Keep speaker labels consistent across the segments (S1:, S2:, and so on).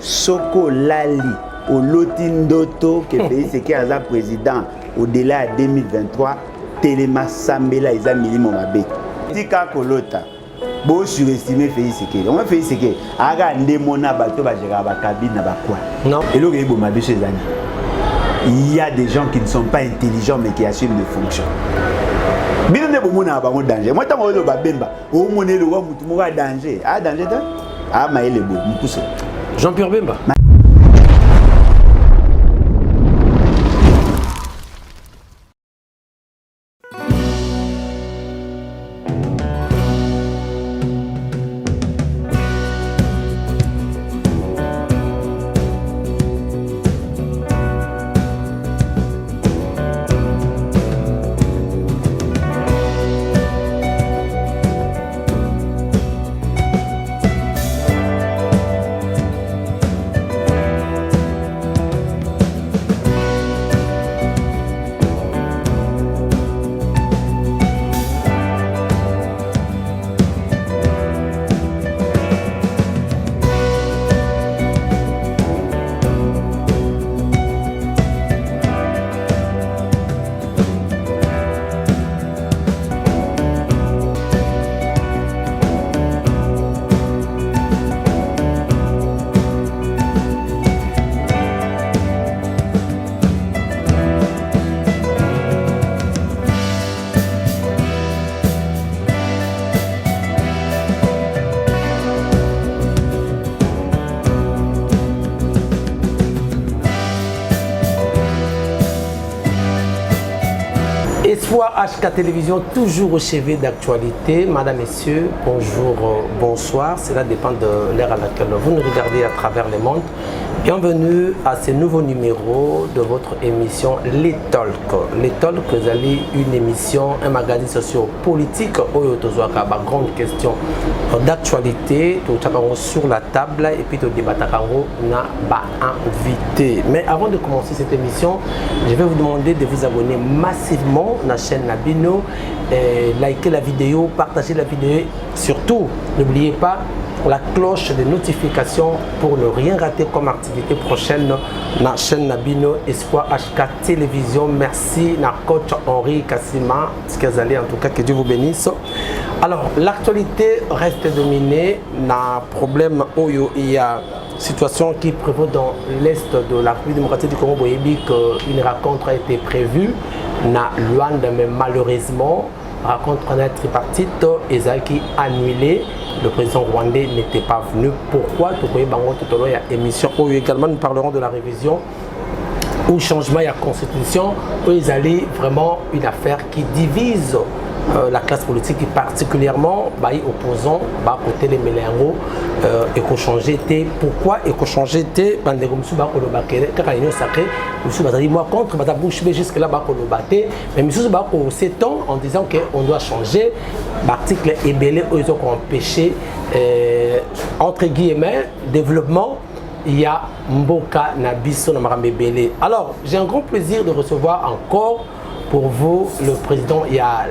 S1: Soko Lali, au Lotindoto, que pays c'est qui a un président au-delà de 2023, Téléma Sambela, ils ont mis mon mabé. Tika Kolota, beau surestimé Félix Seke. On va Félix Seke, aga ndemona bateau va gérer la cabine na bakwa.
S2: Non.
S1: Et là, il y a des gens qui ne sont pas intelligents mais qui assument des fonctions. Bino ne bomo na bango danger. Moi tant o ba bemba, o moné le wa mutu mo ga danger. Ah danger ta? Ah maele bo, mpuse.
S2: Jean-Pierre Bemba. Espoir HK Télévision, toujours au chevet d'actualité. Madame, Messieurs, bonjour, bonsoir. Cela dépend de l'ère à laquelle vous nous regardez à travers le monde. Bienvenue à ce nouveau numéro de votre émission Les Talks. Les Talks, vous allez une émission, un magazine socio-politique où vous avez une grande question d'actualité, tout sur la table et puis tout débattre na invité. Mais avant de commencer cette émission, je vais vous demander de vous abonner massivement à la chaîne Nabino, liker la vidéo, partager la vidéo. Surtout, n'oubliez pas la cloche de notification pour ne rien rater comme activité prochaine dans la chaîne Nabino Espoir HK Télévision. Merci à coach Henri Kassima, en tout cas que Dieu vous bénisse. Alors l'actualité reste dominée, na problème où il y a situation qui prévaut dans l'est de la République démocratique du Congo. Vous voyez qu'une rencontre a été prévue na Luanda, mais malheureusement rencontre en être tripartite et qui annulée. Le président rwandais n'était pas venu. Pourquoi? Tout le monde il y a émission où également nous parlerons de la révision ou changement de la constitution où ils allaient vraiment une affaire qui divise la classe politique et particulièrement les opposants côté les Méléango et qu'on changeait pourquoi et qu'on changeait bandé comme ça qu'on le battait car l'union sacrée monsieur bazali moi contre bata bouche mais jusque là qu'on le battait mais monsieur qu'on s'étend en disant qu'on doit changer l'article ébélé où ils ont empêché entre guillemets développement. Il y a Mboka Nabiso Namarambébélé. Alors j'ai un grand plaisir de recevoir encore pour vous, le président, il y a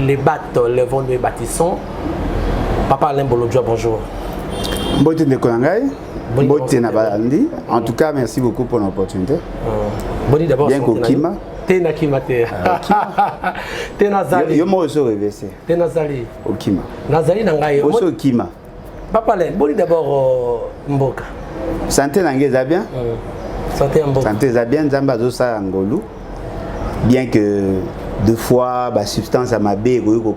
S2: les battes, les vents de bâtissons. Papa Alain Bolodjoa, bonjour.
S1: En tout cas, merci beaucoup pour l'opportunité.
S2: Bien qu'Okima. Tena Kima te. Tena Zali.
S1: Yo mo so reversé.
S2: Tena Zali.
S1: Okima.
S2: Nazali nangai.
S1: Oso Okima.
S2: Papa Alain, boni d'abord Mboka.
S1: Santé nangai za bien?
S2: Santé Mboka.
S1: Santé za bien, Zamba zo sa ngolu. Bien que deux fois la substance à ma bé mais bon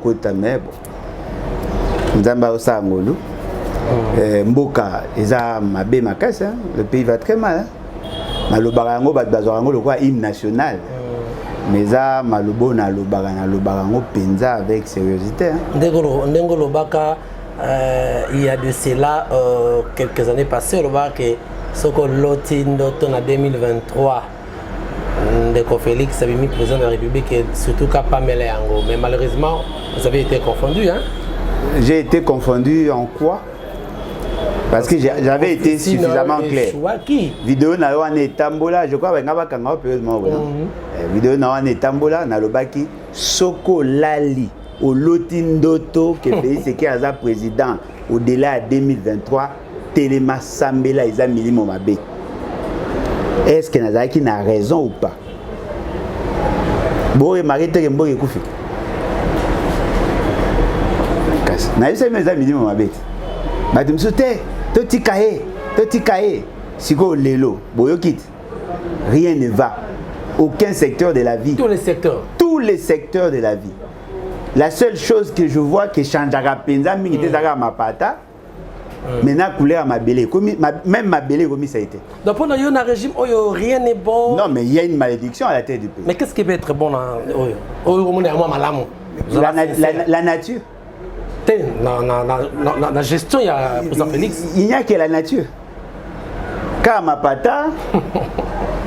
S1: Mboka eza ma bé ma casse, le pays va très mal. Malobarango bazarango le quoi hymne national. Mais ça malobo na lobarango penza avec sérieuxité.
S2: Ndengolo baka il y a de cela quelques années passées le baka que ce que l'automne en 2023 Ndeko Félix avait mis président de la République et surtout pas Méléango. Mais malheureusement, vous avez été confondu. Hein?
S1: J'ai été confondu en quoi? Parce que j'avais été suffisamment clair. Vidéo na wane tambola, je crois que ngaba kanga périodement. Vidéo na wane tambola na lobaki Soko Lali au Lotindoto que pays c'est qui a président au-delà de 2023 Telema Sambela eza milimo mabe. Est-ce que Nazaki n'a raison ou pas? Bon, remarquez que Mboye Koufi. Na yesa meza milimo mabe. Batum soute, toti kae. Siko lelo, boyo kit. Rien ne va. Aucun secteur de la vie.
S2: Tous les secteurs.
S1: Tous les secteurs de la vie. La seule chose que je vois qui change à Penza, ma pata, maintenant couleur ma belé, même ma belé comme ça a été.
S2: Donc pour nous, un régime où rien n'est bon.
S1: Non, mais il y a une malédiction à la tête du pays.
S2: Mais qu'est-ce qui peut être bon dans
S1: la nature.
S2: La gestion, il y a président Félix.
S1: Il n'y a que la nature. Car ma pata,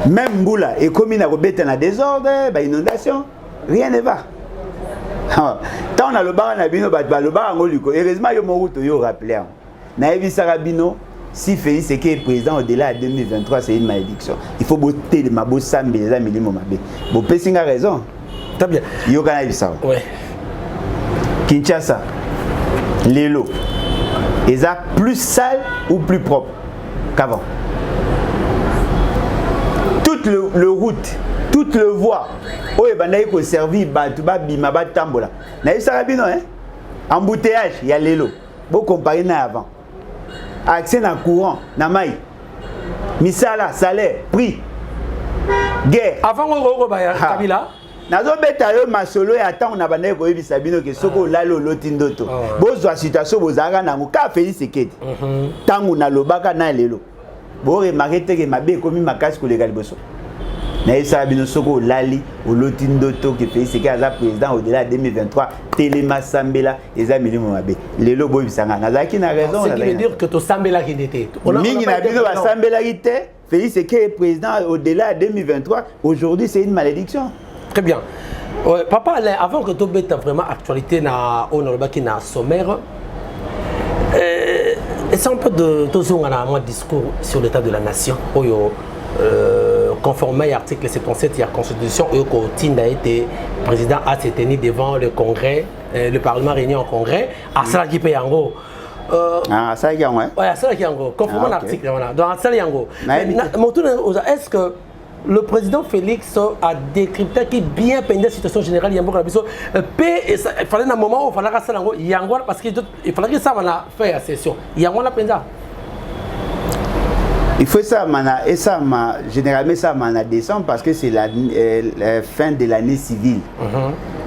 S1: même Boula, et comme il a rebêté dans désordre, inondation, rien ne va. Tant on a le bar, on a le bar en Goluko. Heureusement, il y a mon route, il y a rappelé. Naïvi Sarabino, si Félix est président au-delà de 2023, c'est une malédiction. Il faut botter de ma bosse sambe, les amis, mon mabé. Bon, Pessing a raison.
S2: Très bien.
S1: Il y a Naïvi Sarabino.
S2: Oui.
S1: Kinshasa, Lelo, ils sont plus sale ou plus propre qu'avant. Toute le route, toute le voie. Oh, et ben là, il faut servir, tu vas bima, tambola. Naïvi Sarabino, hein? Embouteillage, il y a Lelo. Bon, comparé à avant. Accès dans courant, dans maï. Misala, salaire, prix. Guerre.
S2: Avant, on va Kabila.
S1: Nazo beta yo masolo ya tant on a bandé ko yebi sabino ke soko lalo lotindoto. Bozo situation bozaka nango ka Félix Sekedi. Tango na lobaka na lelo. Bo remarquer que mabe komi makasi ko legal boso. Na yesa bino soko lali o lotindoto ke Félix Sekedi aza président au-delà de 2023 Telema Sambela eza milimo mabe. Lelo bo bisanga nazaki na raison.
S2: Ça veut dire que to Sambela qui était.
S1: Mingi na bino ba Sambela ite Félix Sekedi est président au-delà de 2023. Aujourd'hui c'est une malédiction.
S2: Très bien. Papa, avant que tu aies vraiment actualité na qui na sommaire, c'est un peu de un discours sur l'état de la nation. Conformément à l'article 77 de la Constitution, Tinda a été président à se tenir devant le Congrès, le Parlement réuni en Congrès, à Salaki Peyango.
S1: Salaki Yango.
S2: Oui, à Salaki Yango. Conformément à l'article, dans Salaki Yango. Est-ce que le président Félix a décrypté qui bien peine la situation générale Yango Rabiso il fallait un moment où il fallait que ça Yango parce qu'il fallait que ça va faire la session Yango la penza.
S1: Il faut ça et ça généralement ça en décembre parce que c'est la fin de l'année civile.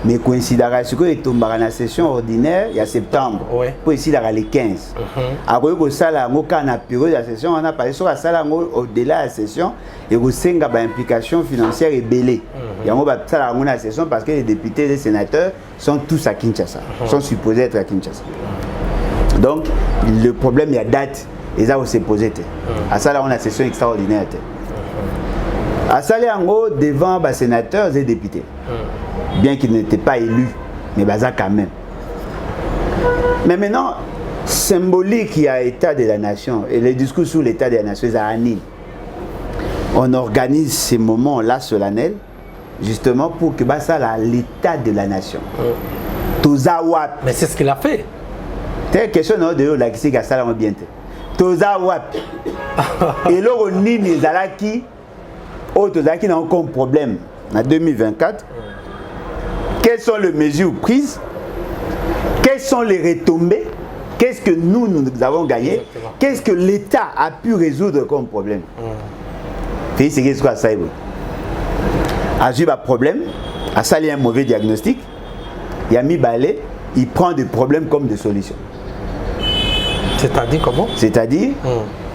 S1: Mais coïncidera ce que est tombé dans la session ordinaire il y a septembre. Pour ici là les 15. Après que ça là on a période de la session on a parlé sur la salle au-delà de la session et vous savez qu'il implication financière et belée. Il y a ça là on a la session parce que les députés et les sénateurs sont tous à Kinshasa. Sont supposés être à Kinshasa. Donc le problème il y a date et ça s'est posé. À ça là on a la session extraordinaire. À ça là devant les sénateurs et les députés. Bien qu'il n'était pas élu, mais baza quand même. Mais maintenant, symbolique, il y a l'état de la nation, et le discours sur l'état de la nation, c'est à Annie. On organise ces moments-là solennels, justement pour que ça l'état de la nation. Tozawap.
S2: Mais c'est ce qu'il a fait.
S1: C'est une question de la qui s'est ça bien. Tozawap. Et là, on dit les alaki, Tozaki n'a aucun problème en 2024. Quelles sont les mesures prises? Quelles sont les retombées? Qu'est-ce que nous avons gagné? Qu'est-ce que l'État a pu résoudre comme problème? Félix Sekedi soit ça a eu un problème, a sali un mauvais diagnostic, il a mis balai, il prend des problèmes comme des solutions.
S2: C'est-à-dire comment?
S1: C'est-à-dire,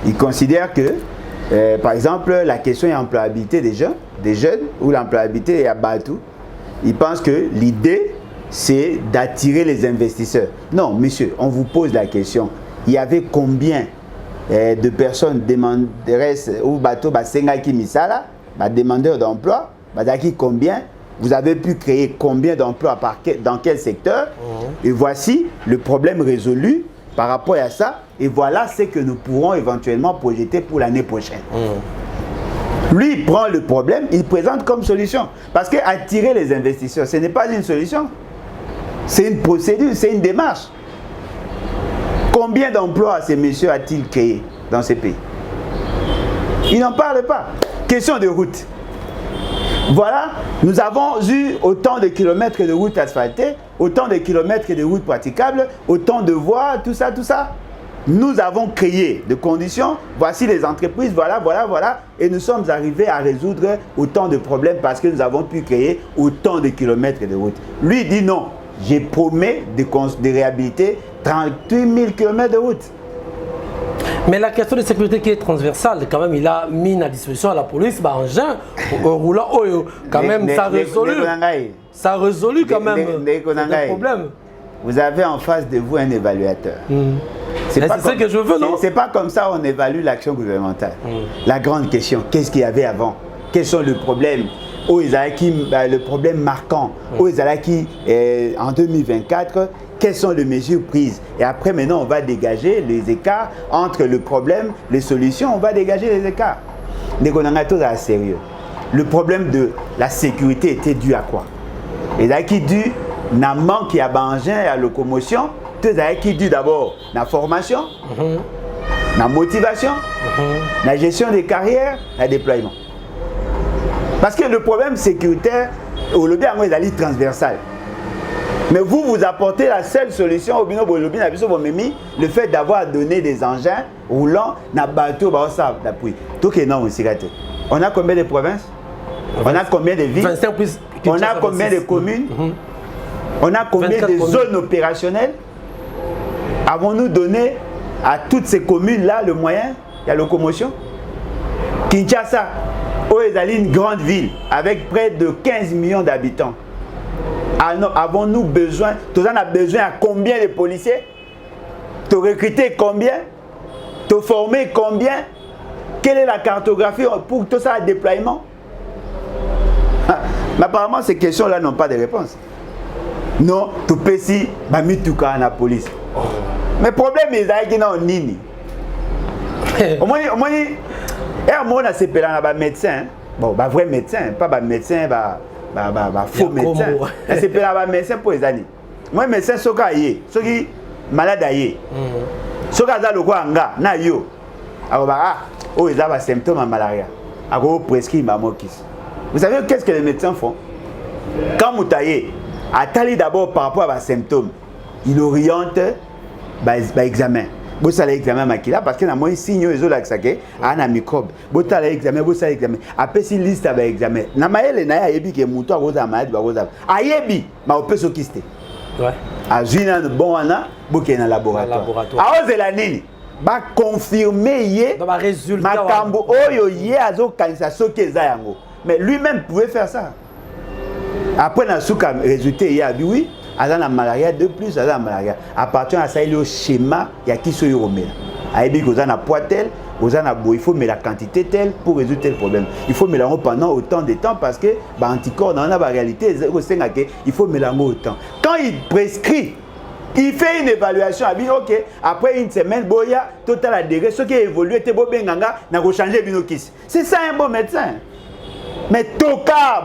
S1: il considère que, par exemple, la question de l'employabilité des jeunes ou l'employabilité à Batou, il pense que l'idée, c'est d'attirer les investisseurs. Non, monsieur, on vous pose la question. Il y avait combien de personnes demanderesses ou bateau Sengaki Misala, demandeurs d'emploi, combien? Vous avez pu créer combien d'emplois dans quel secteur? Et voici le problème résolu par rapport à ça. Et voilà ce que nous pourrons éventuellement projeter pour l'année prochaine. Lui, il prend le problème, il présente comme solution. Parce que attirer les investisseurs, ce n'est pas une solution. C'est une procédure, c'est une démarche. Combien d'emplois ces messieurs a-t-il créé? dans ces pays. Ils n'en parlent pas. Question de route. Voilà, nous avons eu autant de kilomètres de routes asphaltées, autant de kilomètres de routes praticables, autant de voies, tout ça, tout ça. Nous avons créé des conditions, voici les entreprises, voilà, et nous sommes arrivés à résoudre autant de problèmes parce que nous avons pu créer autant de kilomètres de routes. Lui dit non, j'ai promis de réhabiliter 38 000 kilomètres de routes.
S2: Mais la question de sécurité qui est transversale, quand même, il a mis à disposition à la police engin roulant, quand même, ça a résolu quand même le problème.
S1: Vous avez en face de vous un évaluateur.
S2: C'est ce que je veux, non?
S1: C'est pas comme ça on évalue l'action gouvernementale. La grande question, qu'est-ce qu'il y avait avant? Quels sont les problèmes? Le problème marquant. En 2024, quelles sont les mesures prises? Et après, maintenant, on va dégager les écarts entre le problème, les solutions, on va dégager les écarts. Mais on a tout à sérieux. Le problème de la sécurité était dû à quoi? Et là, qui dû à manque à engin et à locomotion, tout ça qui dû d'abord la formation, la motivation, la gestion des carrières, le déploiement. Parce que le problème sécuritaire, au lobby est transversal. Mais vous apportez la seule solution au bino lobby le fait d'avoir donné des engins roulants dans bateau d'appui. Tout est non aussi. On a combien de provinces? On a combien de villes? On a combien de communes? On a combien de zones opérationnelles? Avons-nous donné à toutes ces communes-là le moyen de locomotion? Kinshasa, une grande ville avec près de 15 millions d'habitants. Avons-nous besoin, tout ça, on a besoin à combien de policiers? De recruter combien? De former combien? Quelle est la cartographie pour tout ça, le déploiement? Mais apparemment, ces questions-là n'ont pas de réponse. Non, tu peux si, Bamituka la police. Mais le problème est qu'il y a un nini. Au moins, on a ces médecins. Bon, vrai médecin, pas médecin, faux médecin. C'est un médecin pour les années. Moi, médecin, c'est ce qui malade. Ce qui est le roi, na yo. Alors, ils ont des symptômes de malaria. Alors, prescrit Mamokis. Vous savez qu'est-ce que les médecins font? Quand vous taillez, attendez d'abord par rapport à vos symptômes. Il oriente l'examen. Vous allez l'examen makila parce que na moi signe les autres laxake ana microbe. Vous allez l'examen, vous allez l'examen. Après si liste à l'examen. Na maele na yebi ke muto akoza malade bakoza. Ayebi ma opeso kiste. Ouais. Azina bon ana boke na laboratoire. Aoze la nini? Ba confirmer ye
S2: ba résultat
S1: makambo oyo ye azo kanisa soki eza yango. Mais lui-même pouvait faire ça. Après na suka résultat il a dit oui. Azan la malaria de plus, azan la malaria. À partir de ça, il y a un schéma, il y a qui se remet. Aïbi que vous en a poids tel, vous en a beau, il faut mettre la quantité telle pour résoudre tel problème. Il faut mélanger pendant autant de temps parce que anticorps dans la réalité, il faut mélanger autant. Quand il prescrit, il fait une évaluation, il dit ok, après une semaine, boya, total adhéré, ce qui a évolué, te bobenganga, n'a pas changé binokis. C'est ça un bon médecin. Mais tokar,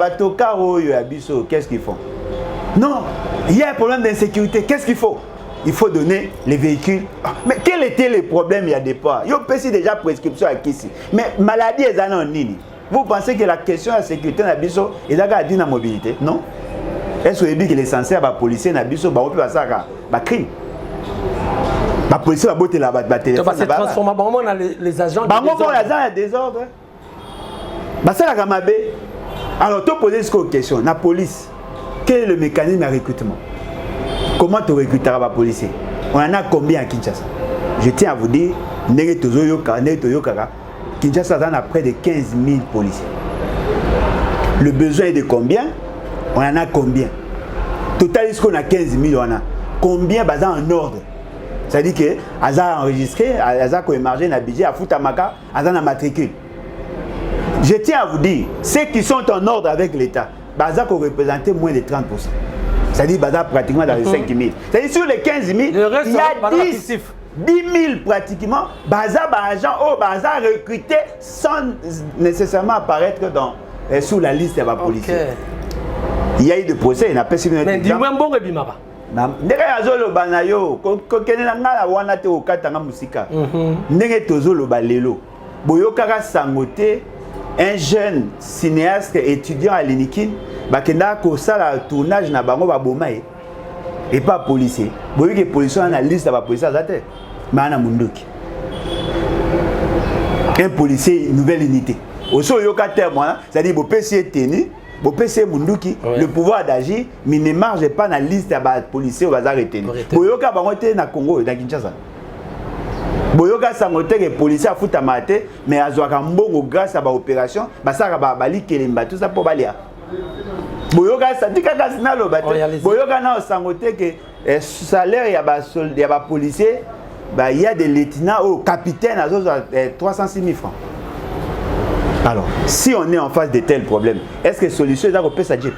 S1: qu'est-ce qu'ils font? Non, il y a un problème d'insécurité. Qu'est-ce qu'il faut? Il faut donner les véhicules. Mais quel était le problème il y a départ? Il y a déjà prescription à Kissi. Mais maladie est en nini. Vous pensez que la question de la sécurité n'a pas dit la mobilité? Non. Est-ce que l'essentiel de la police n'a pas ça à crime? La police va botter la téléphone.
S2: Ça va se transformer vraiment dans les agents.
S1: Les désordre. Ça la gamabé. Alors, tu poses cette question. La police. Quel est le mécanisme de recrutement? Comment tu recruteras les policiers? On en a combien à Kinshasa? Je tiens à vous dire, Kinshasa a près de 15 000 policiers. Le besoin est de combien? On en a combien? Total, est-ce qu'on a 15 000? On a combien basé en ordre? C'est-à-dire que Aza enregistré, Aza a émargé dans le budget, à Foutamaka, Aza a matricule. Je tiens à vous dire, ceux qui sont en ordre avec l'État, Baza peut représenter moins de 30%. C'est-à-dire Baza pratiquement dans les 5 000. C'est-à-dire sur les 15 000, il y a 10 000 pratiquement. Baza Baza recruté sans nécessairement apparaître sous la liste des policiers. Il y a eu des procès, il n'a pas si bien.
S2: Mais dis-moi bon Bimaba.
S1: ndenge azoloba na yo kokende na ngala wana te okatanga musika ndenge tozoloba lelo boyokaka sango te un jeune cinéaste étudiant à l'Inikin bakenda kosala tournage na bango baboma ye et pas policier boyoki policier na liste ba policier azate mana munduki un policier nouvelle unité oso yoka terme c'est-à-dire bo PC tenu bo PC munduki le pouvoir d'agir mais ne marche pas na liste ba policier baza retenu boyoka bango te na Congo na Kinshasa boyoka sangote que policier afuta mate mais azwaka mbongo grâce à ba opération basaka ba bali kelemba tout ça pour balia boyoka sa dikaka sinalo bate boyoka na sangote que salaire ya ba policier bah il y a des lieutenants au capitaine à 306 000 francs. Alors si on est en face de tels problèmes est-ce que solution est à repérer sa Jeep?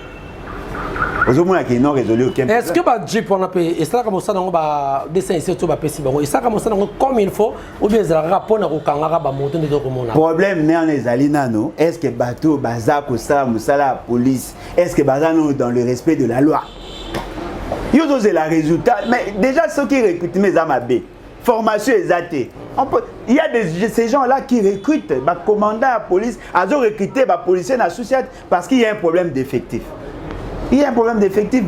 S2: Est-ce que bah Jeep on a payé et ça comme ça dans ba dessin ici tout ba pesi bango et ça comme ça dans comme il faut ou bien ça rapport na kokanga ba moto de komona
S1: problème né en ezalina no est-ce que bateau baza ko ça musala police est-ce que baza no dans le respect de la loi yo c'est la résultat mais déjà ceux qui recrutent mes amabé formation exatée il y a ces gens là qui recrutent ba commandant à police azo recruter ba policier na société parce qu'il y a un problème d'effectif. Il y a un problème d'effectif,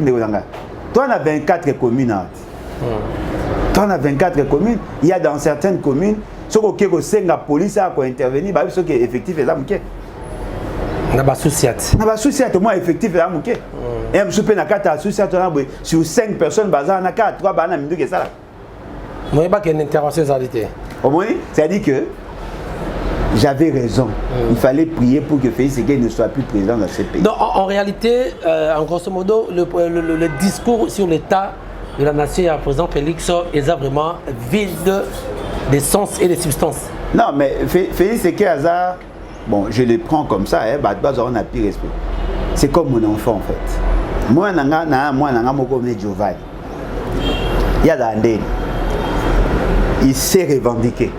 S1: toi on a 24 communes. Toi on a 24 communes. Il y a dans certaines communes, ceux qui ont la police a intervenir, ceux qui sont effectifs et là,
S2: na ba société.
S1: Na ba société au moins effectif et là, et je suis na 4 sociétés sur 5 personnes, bazar na 4 3 bana mindu que ça là.
S2: Moi pas qu'il y a une intervention exalité.
S1: Au moins, c'est-à-dire que j'avais raison. Il fallait prier pour que Félix Ségué ne soit plus président dans ce pays.
S2: Donc, en réalité, en grosso modo, le discours sur l'état de la nation à président Félix est vraiment vide d'essence et de substance.
S1: Non, mais Félix Ségué Hazard, bon, je le prends comme ça, on a plus respect. C'est comme mon enfant en fait. Moi, Giovanni. Il y a l'année. Il s'est revendiqué.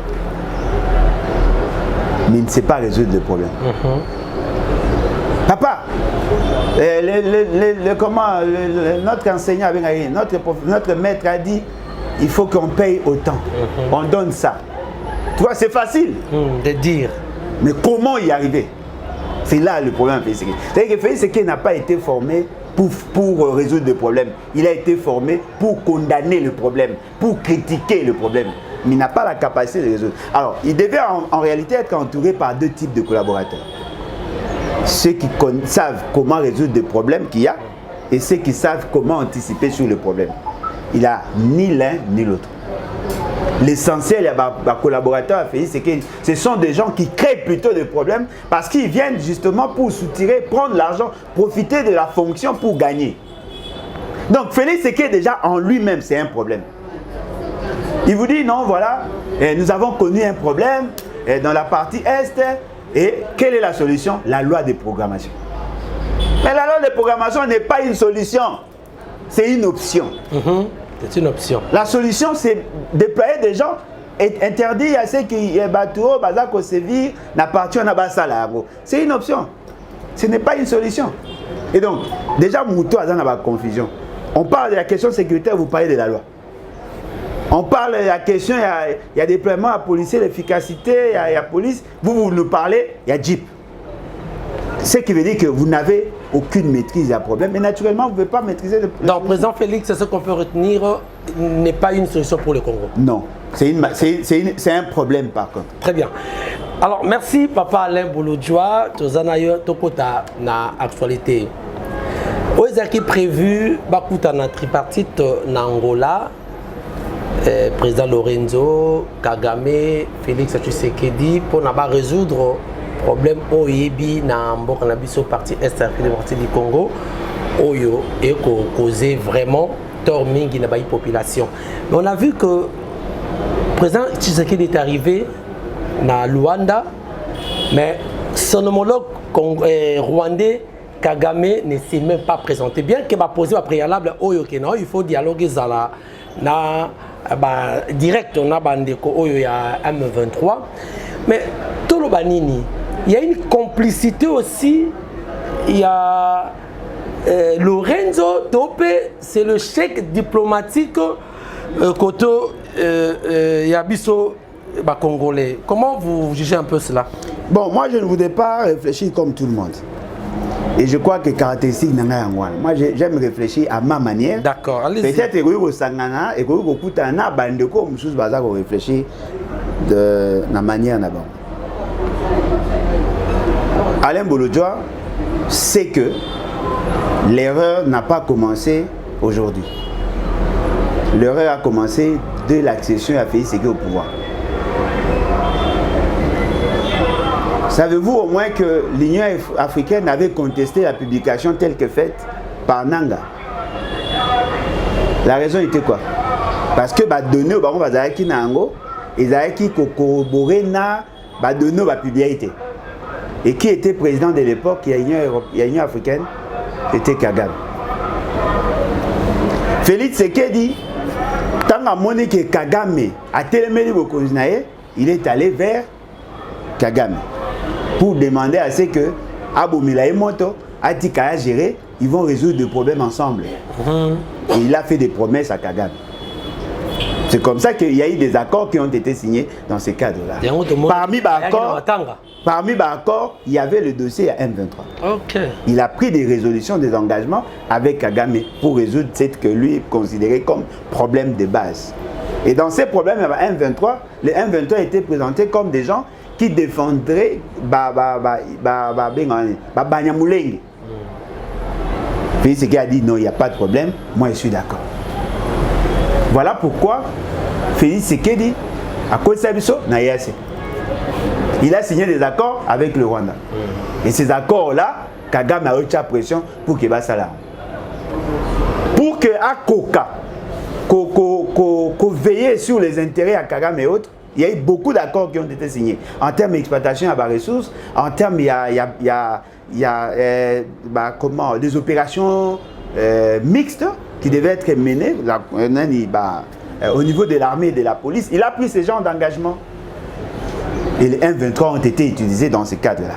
S1: Mais il ne sait pas résoudre le problème. Papa, notre enseignant, notre maître a dit il faut qu'on paye autant. On donne ça. Tu vois, c'est facile
S2: de dire.
S1: Mais comment y arriver? C'est là le problème. C'est-à-dire que Félix Ségué n'a pas été formé pour résoudre le problème. Il a été formé pour condamner le problème, pour critiquer le problème. Mais il n'a pas la capacité de résoudre. Alors, il devait en réalité être entouré par deux types de collaborateurs. Ceux qui savent comment résoudre des problèmes qu'il y a et ceux qui savent comment anticiper sur le problème. Il n'a ni l'un ni l'autre. L'essentiel, il y a des collaborateurs à Félix, c'est que ce sont des gens qui créent plutôt des problèmes parce qu'ils viennent justement pour soutirer, prendre l'argent, profiter de la fonction pour gagner. Donc, Félix Ségué déjà en lui-même, c'est un problème. Il vous dit non, voilà, nous avons connu un problème dans la partie Est et quelle est la solution? La loi de programmation. Mais la loi de programmation n'est pas une solution, c'est une option.
S2: C'est une option.
S1: La solution, c'est déployer des gens et interdire à ceux qui sont sévir la partie on a salaro. C'est une option. Ce n'est pas une solution. Et donc, déjà, Mouto a la confusion. On parle de la question sécuritaire, vous parlez de la loi. On parle de la question, il y a déploiement à policier, l'efficacité, il y a police. Vous nous parlez, il y a Jeep. Ce qui veut dire que vous n'avez aucune maîtrise du problème. Mais naturellement, vous ne pouvez pas maîtriser le problème.
S2: Donc, président Félix, ce qu'on peut retenir n'est pas une solution pour le Congo.
S1: Non, c'est un problème par contre.
S2: Très bien. Alors, merci Papa Alain Bouloudjoua. Tozanayo Tokota na actualité. Oezaki prévu Bakuta na tripartite na Angola. Président Lorenzo, Kagame, Félix Tshisekedi pour résoudre le problème OIB dans le parti Est du Congo Oyo et causé vraiment tort mingi na la population. Mais on a vu que le président Tshisekedi est arrivé na Luanda, mais son homologue rwandais Kagame ne s'est même pas présenté. Bien qu'il va poser un préalable Oyo Keno, il faut dialoguer na direct on a bandeko Oyo ya M23. Mais Tolo Banini, il y a une complicité aussi, il y a Lorenzo Tope, c'est le chèque diplomatique côté Yabiso Congolais. Comment vous jugez un peu cela?
S1: Bon, moi je ne voudrais pas réfléchir comme tout le monde. Et je crois que caractéristique Nanga Yangwan. Moi j'aime réfléchir à ma manière.
S2: D'accord, allez-y.
S1: Peut-être que vous sangana et que vous kutana bandeko mususu baza ko réfléchir de la manière d'abord. Alain Bolodjoa sait que l'erreur n'a pas commencé aujourd'hui. L'erreur a commencé de l'accession à Félix Tshisekedi au pouvoir. Savez-vous au moins que l'Union africaine avait contesté la publication telle que faite par Nanga? La raison était quoi? Parce que les données au baron Bazaraki Nango, ils avaient corroboré na données la publicité. Et qui était président de l'époque, il y a l'Union africaine, c'était Kagame. Félix Tshisekedi, tant à mon que Kagame a téléméli au il est allé vers Kagame pour demander à ce que Abomila et Moto, Atika gérer, ils vont résoudre des problèmes ensemble. Et il a fait des promesses à Kagame. C'est comme ça qu'il y a eu des accords qui ont été signés dans ce cadre-là. Parmi les accords, il y avait le dossier à M23.
S2: Okay.
S1: Il a pris des résolutions, des engagements avec Kagame pour résoudre ce que lui considérait comme problème de base. Et dans ces problèmes à M23, les M23 étaient présentés comme des gens qui défendraient Banyamulenge. Puis ce qui a dit non, il n'y a pas de problème, moi je suis d'accord. Voilà pourquoi Félix Tshisekedi a cause de ça, il a signé des accords avec le Rwanda. Et ces accords-là, Kagame a eu la pression pour qu'il va ça. Pour que Akoka veille sur les intérêts à Kagame et autres, il y a eu beaucoup d'accords qui ont été signés. En termes d'exploitation à bas ressources, en termes il y a des opérations mixtes qui devaient être menées au niveau de l'armée et de la police. Il a pris ce genre d'engagement. Et les M23 ont été utilisés dans ce cadre-là.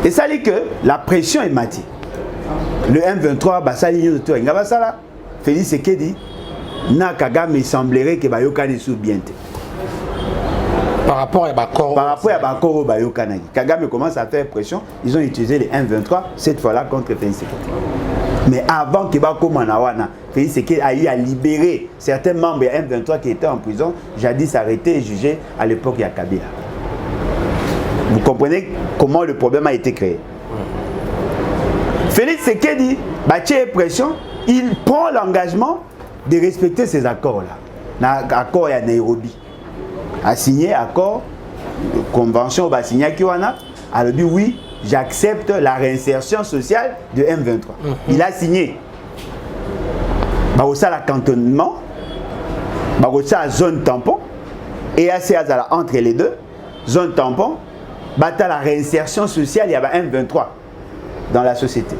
S1: Et ça dit que la pression est matie. Le M23, ça dit que Félix Tshisekedi, na Kagame, il semblerait que Bayokane sous bien.
S2: Par rapport à Bakoro.
S1: Par rapport à Bakoro Bayokane. Kagame commence à faire pression. Ils ont utilisé les M23, cette fois-là contre Félix Tshisekedi. Mais avant que Bako Manawana, Félix Tshisekedi a eu à libérer certains membres de M23 qui étaient en prison, jadis arrêtés et jugés à l'époque de Kabila. Vous comprenez comment le problème a été créé. Félix Tshisekedi, pression, il prend l'engagement de respecter ces accords-là. L'accord à Nairobi. A signé accord, convention, a signé à Kiwana, a dit oui, j'accepte la réinsertion sociale de M23. Il a signé. Il a cantonnement, il a zone tampon, et entre les deux, zone tampon, il y a la réinsertion sociale, il y a M23 dans la société.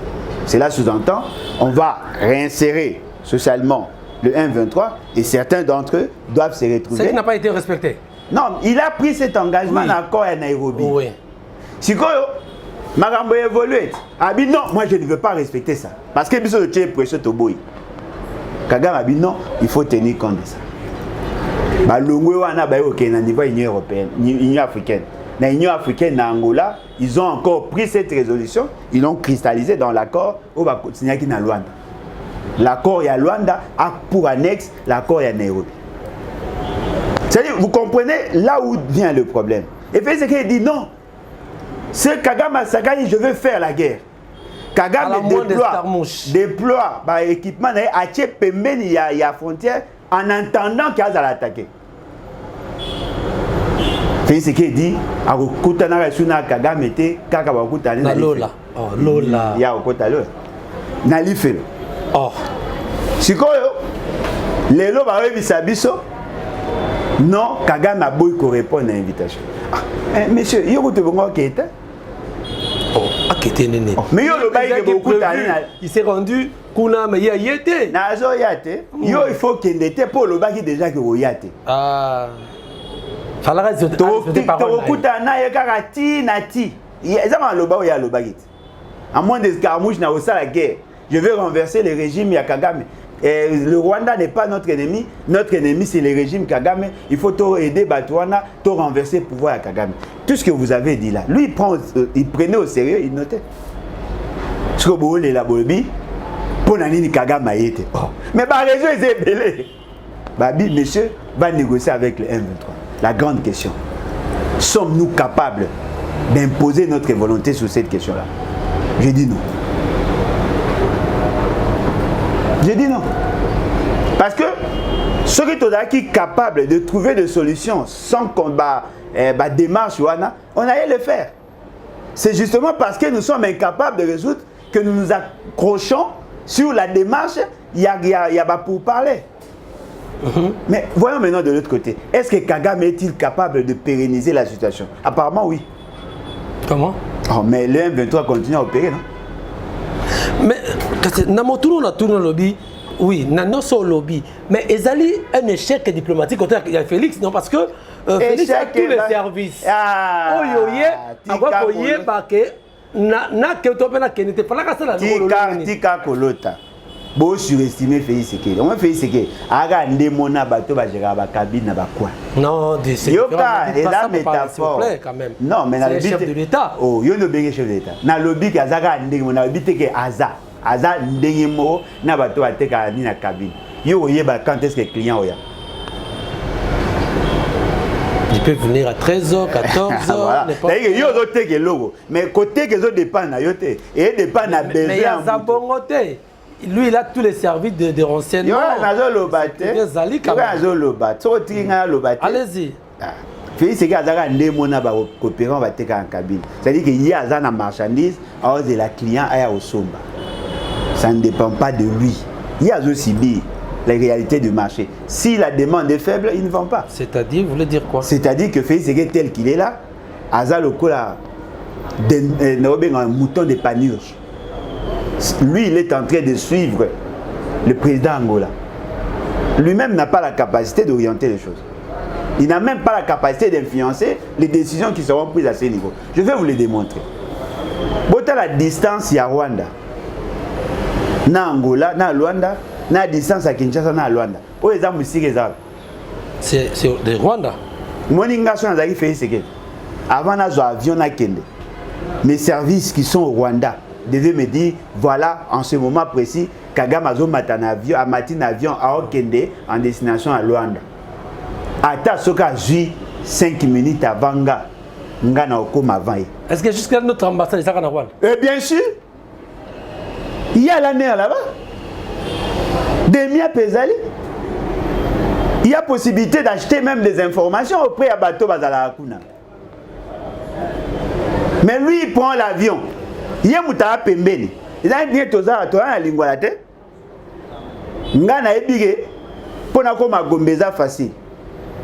S1: Cela sous-entend, on va réinsérer socialement le M23 et certains d'entre eux doivent se retrouver.
S2: Ce qui n'a pas été respecté.
S1: Non, il a pris cet engagement dans l'accord à Nairobi.
S2: Oui.
S1: Si Marambo évolué. Ah bien non, moi je ne veux pas respecter ça. Parce que biso tient pression to boy. Kagame a dit non, il faut tenir compte de ça. Balongwe wana ba yo ke na niveau Union européenne, Union africaine. Dans l'Union africaine na Angola, ils ont encore pris cette résolution, ils l'ont cristallisé dans l'accord au ba continuer qui na Luanda. L'accord ya Luanda a pour annexe l'accord ya Nairobi. C'est-à-dire, vous comprenez là où vient le problème. Et puis c'est qu'il dit non. C'est Kagame a Sakani, je veux faire la guerre. Kagame déploie l'équipement à Tchépemben, il y a frontière, en entendant qu'il y a l'attaquer. C'est ce qu'il dit, à Kutana Suna Kagame était Kakabakutana.
S2: Lola. Oh, Lola.
S1: Il y a Okotalo. Nalifel.
S2: Oh.
S1: Sikoyo, les lots va biso. Non, Kagame a beau répondre à l'invitation. Ah, monsieur, il y a beaucoup de gens qui étaient.
S2: Oh, qui néné.
S1: Mais
S2: il s'est rendu Kuna, mais il y a été.
S1: Nazo yate. Il faut qu'il était pour le bagi déjà que vous yate.
S2: Ah. Fallait que tu
S1: na nati. Il y a le bagi. à moins d'escarmouches, n'a aussi la guerre. Je vais renverser le régime Kagame. Et le Rwanda n'est pas notre ennemi c'est le régime Kagame. Il faut aider Batouana, renverser le pouvoir à Kagame. Tout ce que vous avez dit là, lui il prenait au sérieux, il notait. Ce que vous voulez la Bolbi, pour Nanini Kagame a été. Mais par raison, ils sont belés. Babi, monsieur, va négocier avec le M23. La grande question. Sommes-nous capables d'imposer notre volonté sur cette question-là? Je dis non. Je dis non. Parce que ceux qui sont capables de trouver des solutions sans combat, démarche, on allait le faire. C'est justement parce que nous sommes incapables de résoudre que nous nous accrochons sur la démarche, il y a pour parler. Mais voyons maintenant de l'autre côté. Est-ce que Kagame est-il capable de pérenniser la situation? Apparemment, oui.
S2: Comment?
S1: Mais le M23 continue à opérer, non?
S2: Mais, Namotouro a tourné le lobby. Oui, Nano sur le lobby. Mais Ezali, un échec diplomatique. Il y a Félix, non? Parce que Félix a tous les services.
S1: Tika Kolota. Bon surestimé Félix Sekedi. On Félix Sekedi. Aga ndemona bato ba gérer ba cabine na ba quoi.
S2: Non, c'est
S1: la métaphore
S2: quand même.
S1: Non, mais
S2: c'est le chef de l'État.
S1: Oh, yo no benge chef de l'État. Na lobby ka zaga ndemona lobby te ke aza ndengemo na bato ba te ka ni na cabine. Yo oyeba quand est-ce que client oya.
S2: Il peut venir à 13h, 14h.
S1: Voilà. Yo zo te ke logo. Mais côté que zo dépend na yo te. Et dépend na besoin.
S2: Mais il y a Zabongote. Lui, il a tous les services de renseignement. Allez-y.
S1: Félix Sekedi a ndemona ba coopérant ba teka en cabine. C'est-à-dire qu'il y a une marchandise, alors de la client aya au somba. Ça ne dépend pas de lui. Il y a aussi bien les réalités du marché. Si la demande est faible, ils ne vont pas.
S2: C'est-à-dire, vous voulez dire quoi?
S1: C'est-à-dire que Félix Sekedi tel qu'il est là, Aza Lokola un mouton de panurge. Lui, il est en train de suivre le président Angola. Lui-même n'a pas la capacité d'orienter les choses. Il n'a même pas la capacité d'influencer les décisions qui seront prises à ce niveau. Je vais vous le démontrer. Bota la distance à Rwanda, na Angola, na Rwanda, na distance à Kinshasa, na Rwanda. Où est-ce que
S2: c'est de Rwanda.
S1: Mon ingation a fait ce que avant d'avoir avion na Kende, mes services qui sont au Rwanda devaient me dire voilà en ce moment précis Kagame a matin avion, a matin avion à Okende en destination à Rwanda. Ata soka jui 5 minutes avant nga na okoma avant.
S2: Est-ce que jusqu'à notre ambassade est en Rwanda?
S1: Bien sûr. Il y a la mer là-bas. Demia Pesali. Il y a possibilité d'acheter même des informations auprès de Bato Bazala Akuna. Mais lui il prend l'avion. Il y a Moutara Pembeni. Il a dit Toza à toi en lingua la tête. Nga na ebige pona koma gombeza facile.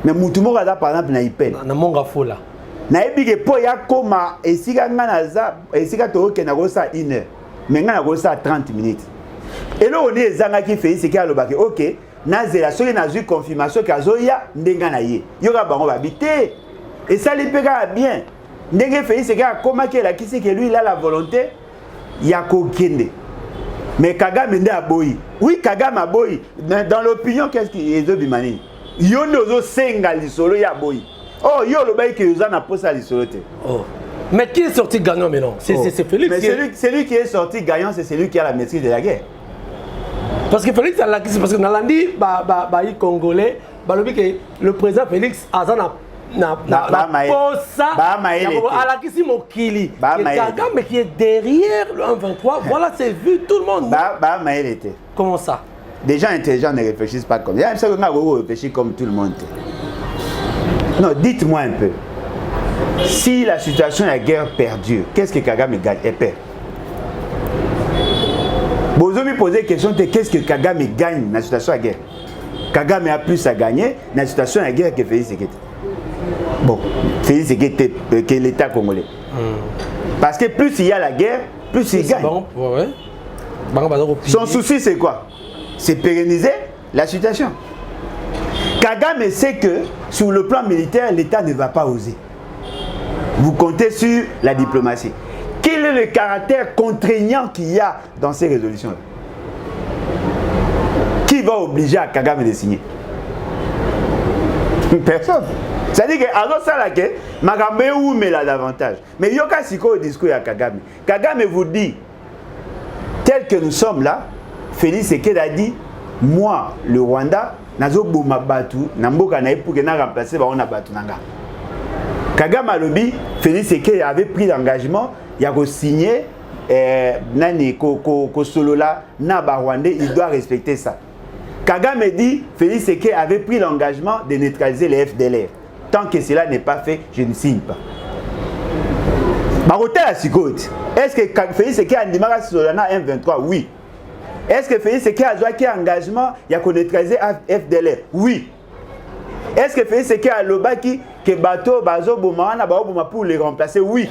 S1: Mais Moutumo Gaza par exemple na ipel.
S2: Na monga fola.
S1: Na ebige po ya koma esika nga na za esika to ke na gosa 1 heure. Mais nga na gosa 30 minutes. Et là on est zanga qui fait ce qui a le bac. OK, na zela so na zu confirmation ka zo ya ndenga na ye. Yo ka bango babité. Et ça les pega bien. Ndenge fait ce qui a koma ke la qui c'est que lui il a la volonté ya ko kende. Mais Kagame nde aboyi. Oui, Kagame aboyi. Dans l'opinion, qu'est-ce qu'il est Bimani? Yo nozo senga lisolo ya aboyi. Oh, yo le bail que yo na posa lisolo te.
S2: Oh. Mais qui est sorti gagnant maintenant? C'est Félix.
S1: Mais celui qui est sorti gagnant, c'est celui qui a la maîtrise de la guerre.
S2: Parce que Félix a la parce que Nalandi ba congolais, ba le président Félix Azana na posa alakisi mokili Kagame qui est derrière le 123. Voilà, c'est vu tout le monde. Comment ça?
S1: Des gens intelligents ne réfléchissent pas comme ça. Il y a un qui réfléchit comme tout le monde. Non, dites-moi un peu. Si la situation de guerre perdure, qu'est-ce que Kagame gagne et perd? Vous me posez la question de qu'est-ce que Kagame gagne dans la situation de guerre? Kagame a plus à gagner dans la situation de guerre que Félix Sekedi. Bon, Félix Sekedi que l'État congolais. Parce que plus il y a la guerre, plus il gagne.
S2: Bon, ouais.
S1: Son souci c'est quoi? C'est pérenniser la situation. Kagame sait que sur le plan militaire, l'État ne va pas oser. Vous comptez sur la diplomatie. Quel est le caractère contraignant qu'il y a dans ces résolutions-là? Qui va obliger à Kagame de signer? Personne. C'est-à-dire que alors ça là que Magambe ou mais là davantage. Mais il y a un discours à Kagame. Kagame vous dit, tel que nous sommes là, Félix Tshisekedi a dit, moi le Rwanda, nazo boma batu, namboka na pour que na remplacer ba ona batu nanga. Kagame a lobby, Félix Tshisekedi avait pris l'engagement, il a signé nani ko solo là na ba Rwandais, il doit respecter ça. Kagame dit, Félix Tshisekedi avait pris l'engagement de neutraliser les FDLR. Tant que cela n'est pas fait, je ne signe pas. Est-ce que Félix Tshisekedi a dit Solana M23? Oui. Est-ce que Félix Tshisekedi a joué un engagement il a neutralisé FDLR? Oui. Est-ce que Félix Tshisekedi a lobaki que bateau bazo bomana pour les remplacer? Oui.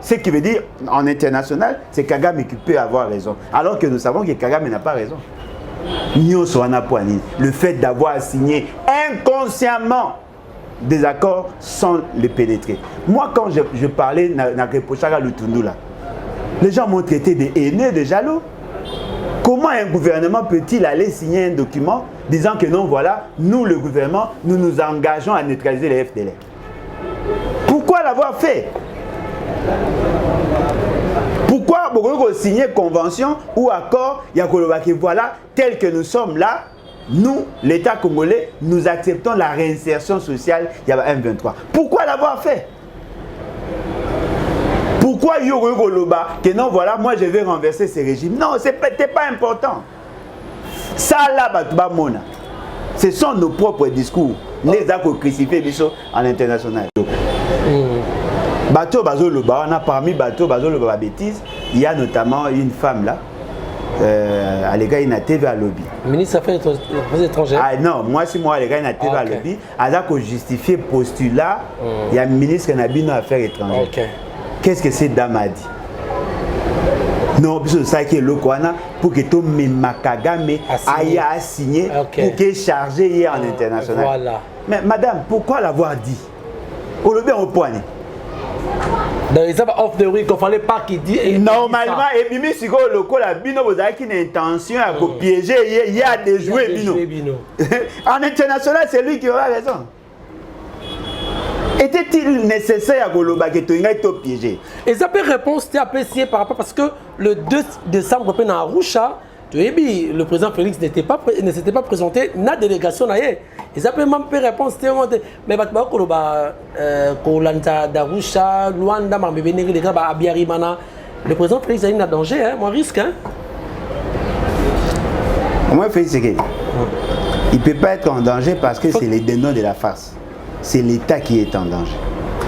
S1: Ce qui veut dire en international, c'est Kagame qui peut avoir raison. Alors que nous savons que Kagame n'a pas raison. Le fait d'avoir signé inconsciemment des accords sans les pénétrer. Moi, quand je parlais dans Repochara Lutundula, les gens m'ont traité de haineux, de jaloux. Comment un gouvernement peut-il aller signer un document disant que non, voilà, nous, le gouvernement, nous nous engageons à neutraliser les FDLR? Pourquoi l'avoir fait? Pourquoi vous signer convention ou accord, il y a que voilà, tel que nous sommes là, nous, l'État congolais, nous acceptons la réinsertion sociale, il y a M23. Pourquoi l'avoir fait? Pourquoi Yoro Loba, que non, voilà, moi je vais renverser ces régimes? Non, ce n'était pas important. Ça là, ce sont nos propres discours. Les accords crucifiés en international. Bateau Bazo Loba, on a parmi Bateau Bazo Loba bêtise, il y a notamment une femme là. À l'égard il y a TV à lobby.
S2: Ministre des Affaires étrangères. Ah
S1: non, moi si moi à l'égard il y a TV à lobby, alors que justifier postulat, il y a un ministre qui a bien affaires étrangères. Qu'est-ce que cette dame a dit? Non, parce que ça qui est le Kwana pour que tout Kagame aille à signer pour qu'il chargé hier en international.
S2: Voilà.
S1: Mais madame, pourquoi l'avoir dit? Au lobby au point.
S2: Dans les off the week, il ne fallait pas qu'il dise.
S1: Normalement, et Bimi Sigo Loko, la Bino, vous avez une intention à vous piéger, il y a des jouets Bino. En international, c'est lui qui aura raison. Était-il nécessaire à Goloba que tu aies piégé?
S2: Et ça peut répondre, c'était apprécié par rapport parce que le 2 décembre, à Arusha, le président Félix ne s'était pas présenté dans la délégation. Et ça peut même répondre, c'était mais le président Félix a un danger, moi risque.
S1: Moi, Félix, il ne peut pas être en danger parce que c'est les dénoms de la farce. C'est l'État qui est en danger.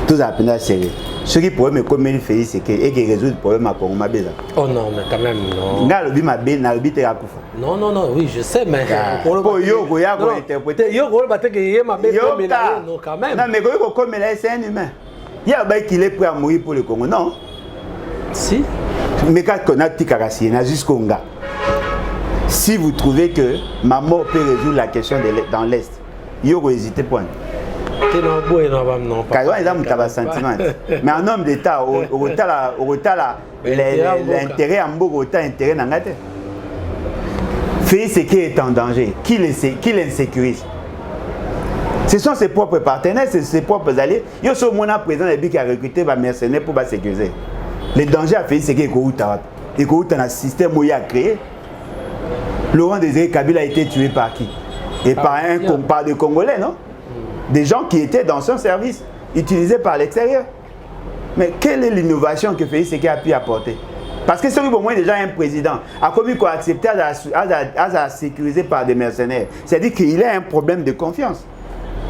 S1: Tout ça, c'est sérieux. Ce qui pourrait me commettre Félix, c'est qu'il résout le problème à Congo.
S2: Oh non, mais quand même, non.
S1: Non,
S2: non, oui, je sais, mais.
S1: Pour yo, interpréter.
S2: Yo, quand même.
S1: Non, mais comme c'est un humain. Il y a un qui est prêt à mourir pour le Congo, non?
S2: Si.
S1: Mais quand on a petit caractère, jusqu'au gars. Si vous trouvez que ma mort peut résoudre la question dans l'Est, yo, n'hésitez point. Mais un homme d'État, l'intérêt en Bourg, l'intérêt dans la tête. Félix Tshisekedi est en danger. Qui l'insécurise? Ce sont ses propres partenaires, ses propres alliés. Il y a un président qui a recruté des mercenaires pour sécuriser. Le danger à Félix Tshisekedi est dans le système où il a créé. Laurent Désiré Kabila a été tué par qui? Et par des Congolais, non? Des gens qui étaient dans son service, utilisés par l'extérieur. Mais quelle est l'innovation que Félix Tshisekedi a pu apporter? Parce que c'est au moins déjà un président a commis qu'on accepté à sécuriser par des mercenaires. C'est-à-dire qu'il a un problème de confiance.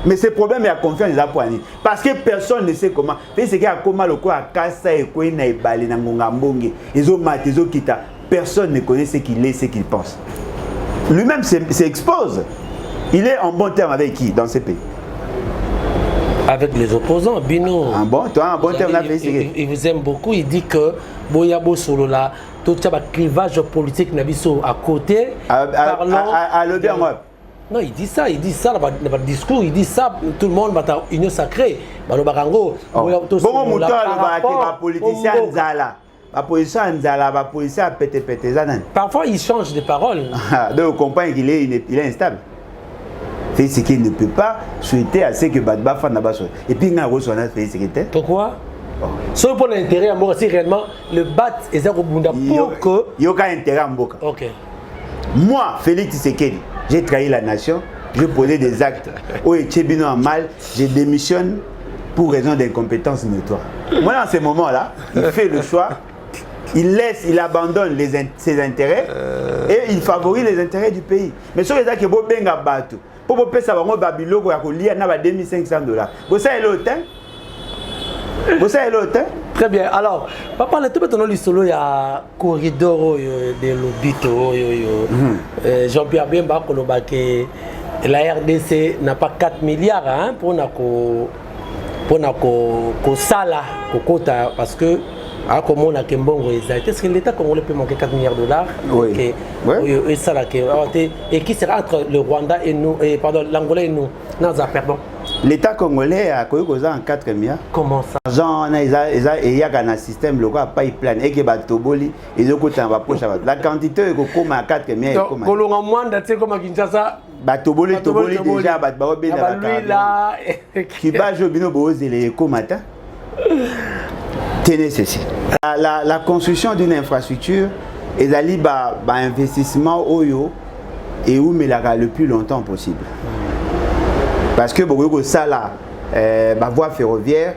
S1: Mais ce problème de confiance, il a poigné. Parce que personne ne sait comment. Félix Tshisekedi a comment le quoi à Kassa et quoi na ibali na ngongambongi. Ils ont maté, ils ont quitté. Personne ne connaît ce qu'il est, ce qu'il pense. Lui-même s'expose. Il est en bon terme avec qui dans ce pays?
S2: Avec les opposants, Bino.
S1: Un bon terme
S2: il vous aime beaucoup. Il dit que Boyabo Solo là, tout ça, clivage politique Nabiso à côté.
S1: À l'audio.
S2: Non, il dit ça dans le discours, il dit ça, tout le monde va être union sacrée. Bon,
S1: politicien Zala. la position Nzala, la position à pété.
S2: Parfois, il change de parole.
S1: Donc, on comprend qu'il est instable. Félix Tshisekedi ne peut pas souhaiter à ce que Badba fasse là-bas. Et puis, il a reçu Félix Tshisekedi.
S2: Pourquoi? Sauf pour l'intérêt à Mboka, si réellement le bat est à Robunda pour que.
S1: Il y a aucun intérêt à Mboka.
S2: Ok.
S1: Moi, Félix Tshisekedi, j'ai trahi la nation, j'ai posé des actes. Au Etchebino en mal, je démissionne pour raison d'incompétence notoire. Moi, dans ce moment-là, il fait le choix, il abandonne ses intérêts et il favorise les intérêts du pays. Mais sur les actes que vous avez battu, pour vous payer ça, vous avez biloko ya kolia na ba $2500. Vous savez l'hôtel? Vous savez l'hôtel?
S2: Très bien. Alors, papa, le tout maintenant le solo il y a corridor de l'obito Jean-Pierre Bemba koloba que la RDC n'a pas 4 milliards hein, pour sala kokota parce que comme on a Kembongo est-ce que l'État congolais peut manquer 4 milliards de dollars?
S1: Oui.
S2: Et ça là et qui sera entre le Rwanda et nous et pardon l'Angola et nous non ça pardon.
S1: L'État congolais a connu en 4 milliards.
S2: Comment ça?
S1: L'argent, il y a un système local pipeline et qui va toboli et la quantité est comme à 4 milliards.
S2: Donc, Kolonga Mwanda, tu sais comme à Kinshasa.
S1: Toboli déjà, lui
S2: là.
S1: Qui va jouer bino bozé les matin. Tenez ceci. La construction d'une infrastructure est un investissement oyo et où mais le plus longtemps possible. Parce que ça là, la voie ferroviaire,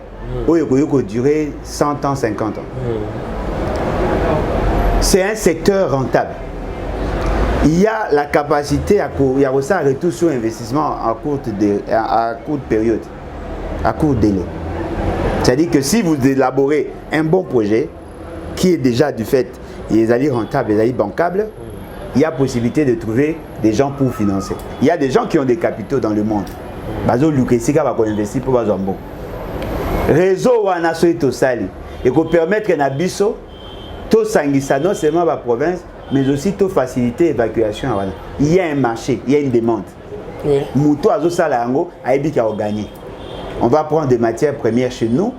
S1: il peut durer 100 ans, 50 ans. C'est un secteur rentable. Il y a la capacité à retour sur investissement à courte période, à court délai. C'est-à-dire que si vous élaborez un bon projet, qui est déjà du fait, il est rentable, il est bancable, il y a possibilité de trouver des gens pour financer. Il y a des gens qui ont des capitaux dans le monde. Bazo Lukesika va investir pour bazo bon. Réseau wana so to sali et ko permettre na biso to sangisa non seulement la province mais aussi to faciliter l'évacuation. Il y a un marché, il y a une demande. Oui. Muto azo sala yango aibi ka gagner. On va prendre des matières premières chez nous,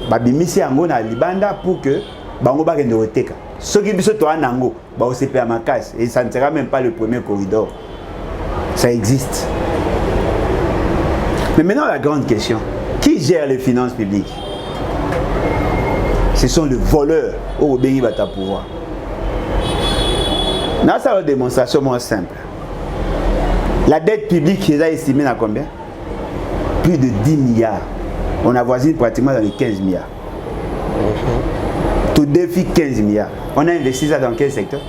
S1: babimisi yango na libanda pour que bango ba kende oteka. Soki biso to anango ba o CP Amakas et ça ne sera même pas le premier corridor. Ça existe. Mais maintenant, la grande question, qui gère les finances publiques? Ce sont les voleurs au Béni Bata pouvoir. Dans sa démonstration moins simple, la dette publique est estimée à combien? Plus de 10 milliards. On avoisine pratiquement dans les 15 milliards. Tout défi 15 milliards. On a investi ça dans quel secteur?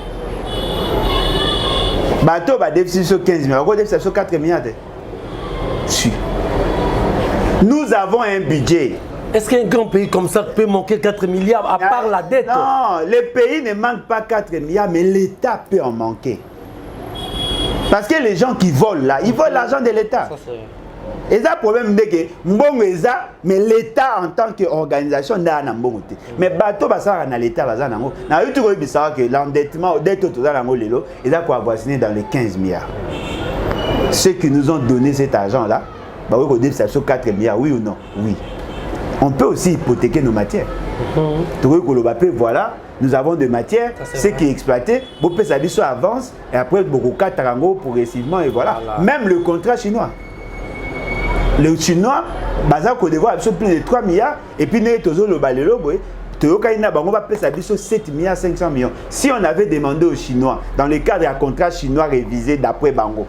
S1: Bateau va déficit sur 15 milliards. On va déficit sur 4 milliards. Si. Nous avons un budget.
S2: Est-ce qu'un grand pays comme ça peut manquer 4 milliards à part la dette?
S1: Non, les pays ne manquent pas 4 milliards, mais l'État peut en manquer. Parce que les gens qui volent là, ils volent l'argent de l'État. Et ça, le problème c'est que Mbongo est ça, mais l'État en tant qu'organisation n'a pas Mbongo. Mais bateau basara na l'État basara nango. Na eu tout que l'endettement dette total nango lelo, et ça quoi avoisiner dans les 15 milliards. Ceux qui nous ont donné cet argent là, bah oui, on dit ça sur 4 milliards, oui ou non? Oui. On peut aussi hypothéquer nos matières. Voilà, nous avons des matières, ce qui est exploité, beaucoup ça dit soit avance et après beaucoup katarango progressivement et voilà. Même le contrat chinois. Le chinois, bazar Côte d'Ivoire a plus de 3 milliards et puis nous tozo le balelo boy. Toyokaina bango va payer ça 7 milliards 500 millions. Si on avait demandé aux Chinois dans le cadre d'un contrat chinois révisé d'après Bango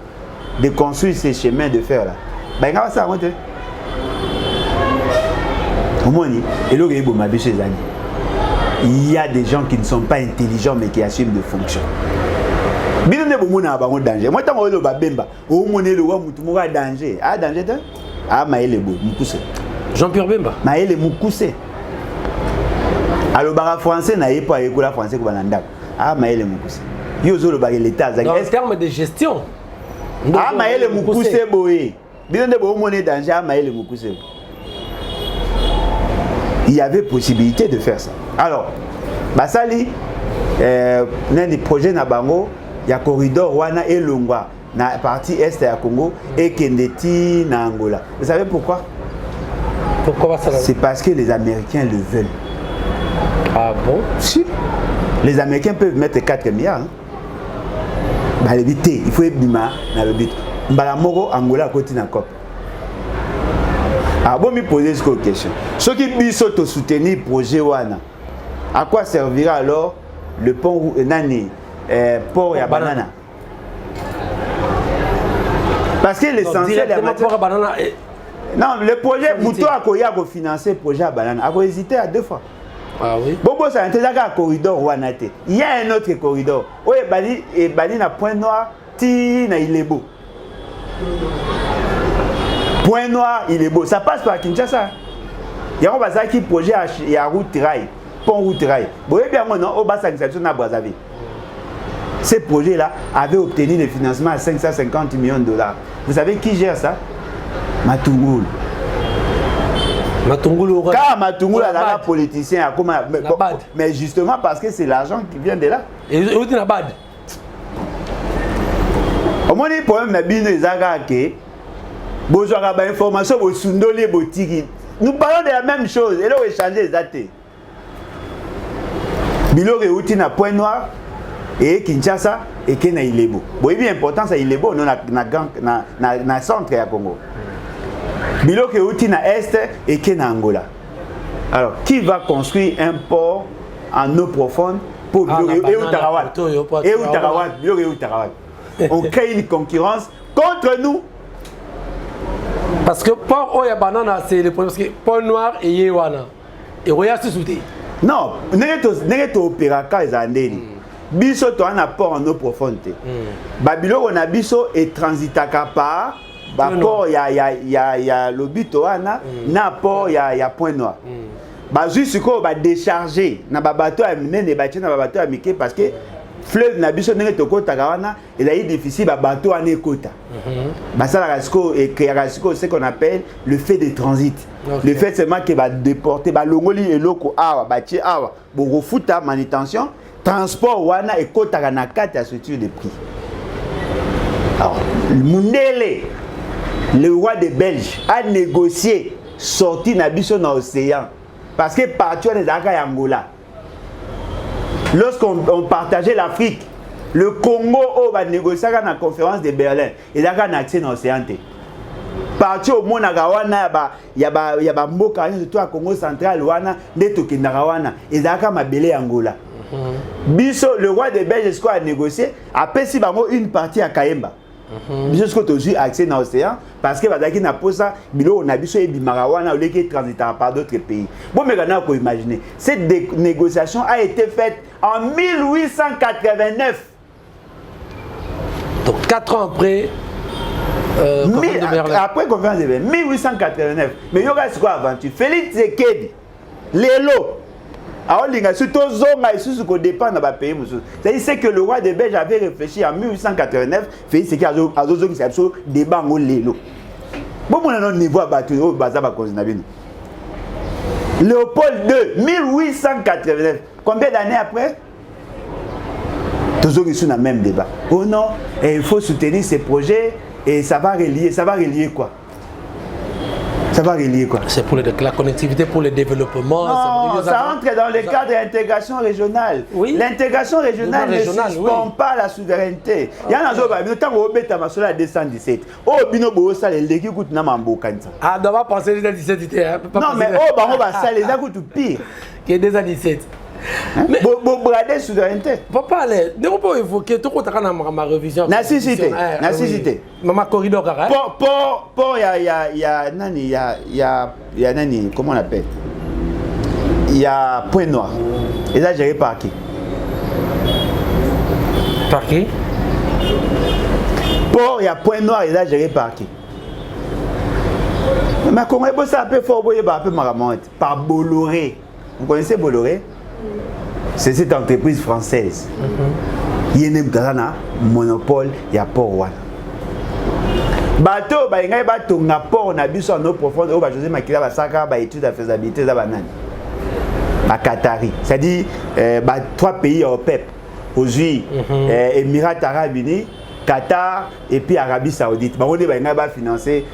S1: de construire ces chemins de fer là. Ben ça rentre. Il y a des gens qui ne sont pas intelligents mais qui assument des fonctions. Danger. Moi, tant que je Bemba, danger. Ah, danger, ah, Maël Moukousse.
S2: Jean-Pierre Bemba.
S1: Maël Moukousse. Alors, le français n'a pas école français comme Nanda. Ah, Maël Moukousse. L'État.
S2: En termes de gestion.
S1: Ah, Maël Moukousse, boé. Danger, ah, Maël Moukousse. Il y avait possibilité de faire ça. Alors, Basali, dans les projets Nabango, il y a corridor Wana et Longwa, dans la partie est de Congo et Kendeti na Angola. Vous savez pourquoi?
S2: Pourquoi ça?
S1: C'est parce que les Américains le veulent.
S2: Ah bon?
S1: Si. Les Américains peuvent mettre 4 milliards. Hein. Bah, il faut être bima dans le but. Mbalamoro, Angola, côté na COP. Ah bon, me poser cette question. Ceux qui bisent soutenir le projet Wana, à quoi servira alors le pont Nani, port et banana? Parce que l'essentiel est non, le projet, Mouto a financé le projet à banane. A hésité à 2 fois.
S2: Ah oui.
S1: Bon, ça a été un corridor Wanate. Il y a un autre corridor. Oui, Bali na Point Noir, Ti na il est beau. Point Noir, il est beau. Ça passe par Kinshasa. Il y a un projet à route rail, pont route rail. Vous voyez bien, non, au bas de Brazzaville. Ce projet-là avait obtenu le financement à 550 millions de dollars. Vous savez qui gère ça? Matungulu. Car Matungulu est un politicien, mais justement parce que c'est l'argent qui vient de là.
S2: Et où est la bad?
S1: Au moins, le problème, c'est que information nous parlons de la même chose. Et là, on échange les dates. Bilo est na Point Noir et Kinshasa et Kena Ilebo. Bon, il est important, c'est Ilebo, non na centre ya Congo. Bilo est na Est et Kena Angola. Alors, qui va construire un port en eau profonde pour Bilo et Utarawat? On crée une concurrence contre nous.
S2: Parce que port Oya Banana, c'est le problème. Parce que port Noir et Yewana. Et Roya se soutient. Non, n'est pas opérateur les Andéli. Biso to un port en eau profonde. Babilo on a biso et transitaka par port ya lobito ana na port ya Point Noir. Ba juste ko ba décharger na ba bateau amener ne ba na ba bateau amike parce que fleuve na biso n'est to kota kawana et là il est difficile ba bateau ane kota. Ba ça la rasco et ce qu'on appelle le fait de transit. Okay. Le fait seulement que va déporter ba longoli et loko awa ba tie awa bo refuta manutention transport wana et kota na kati à structure de prix. Alors Mundele, le roi des Belges, a négocié sortir na biso na océan parce que partout les Aka Angola. Lorsqu'on partageait l'Afrique, le Congo va négocier dans la conférence de Berlin. Il a un accès dans l'océan. Parti au monde, il y a Mboka, surtout à Congo central, il y a un belé Angola. Biso, le roi des Belges, a négocié, après si une partie à Kayemba. Biso, ce que tu as accès dans l'océan, parce que Badaki n'a pas ça, Bilo, on a biso et Bimarawana, ou qui transitent par d'autres pays. Bon, mais maintenant, vous imaginez, cette négociation a été faite en 1889. Donc 4 ans après,
S1: après conférence de Berlin, 1889. Mais il y aura quoi aventure? Félix Tshisekedi, Lelo. Alors, il y a surtout Zonga et sous qu'on dépend dans le pays. C'est que le roi des Belges avait réfléchi en 1889. Félix Tshisekedi a dit que c'est débat au Lelo. Bon, on a un niveau à battre au Bazaba Kozinabino. Léopold II, 1889. Combien d'années après? Toujours sur le même débat. Oh non, il faut soutenir ces projets et ça va relier quoi? Ça va relier quoi?
S2: C'est pour la connectivité, pour le développement.
S1: Non, ça entre dans le cadre de l'intégration régionale. Oui. L'intégration régionale ne suspend pas la souveraineté. Il y a un autre, notamment au Bétamasola 217. Oh, Binobo, ça, les légumes coûtent n'amambo kanza.
S2: Ah, on va penser les 217.
S1: Non, mais oh, bah, on va ça, les coûtent pire.
S2: Qui est 217.
S1: Mais bon, brader souveraineté.
S2: Papa, allez, ne pas évoquer tout ce qu'on a ma révision.
S1: Nécessité.
S2: Maman corridor carré.
S1: Pour il y a nani, comment on appelle? Il y a Point Noir. Et là géré par qui?
S2: Par qui?
S1: Pour il y a Point Noir et là géré par qui? Mais comment est-ce que ça peut faire par Bolloré? Vous connaissez Bolloré? C'est cette entreprise française. Il y a un monopole, il y a port wana. Bateau, il y a un port, on a vu en eau profonde, on va José Makila, Basaka, étude de faisabilité, à Qatari. C'est-à-dire, 3 pays au PEP, aujourd'hui, Émirats Arabes Unis, Qatar et puis Arabie Saoudite. On va financer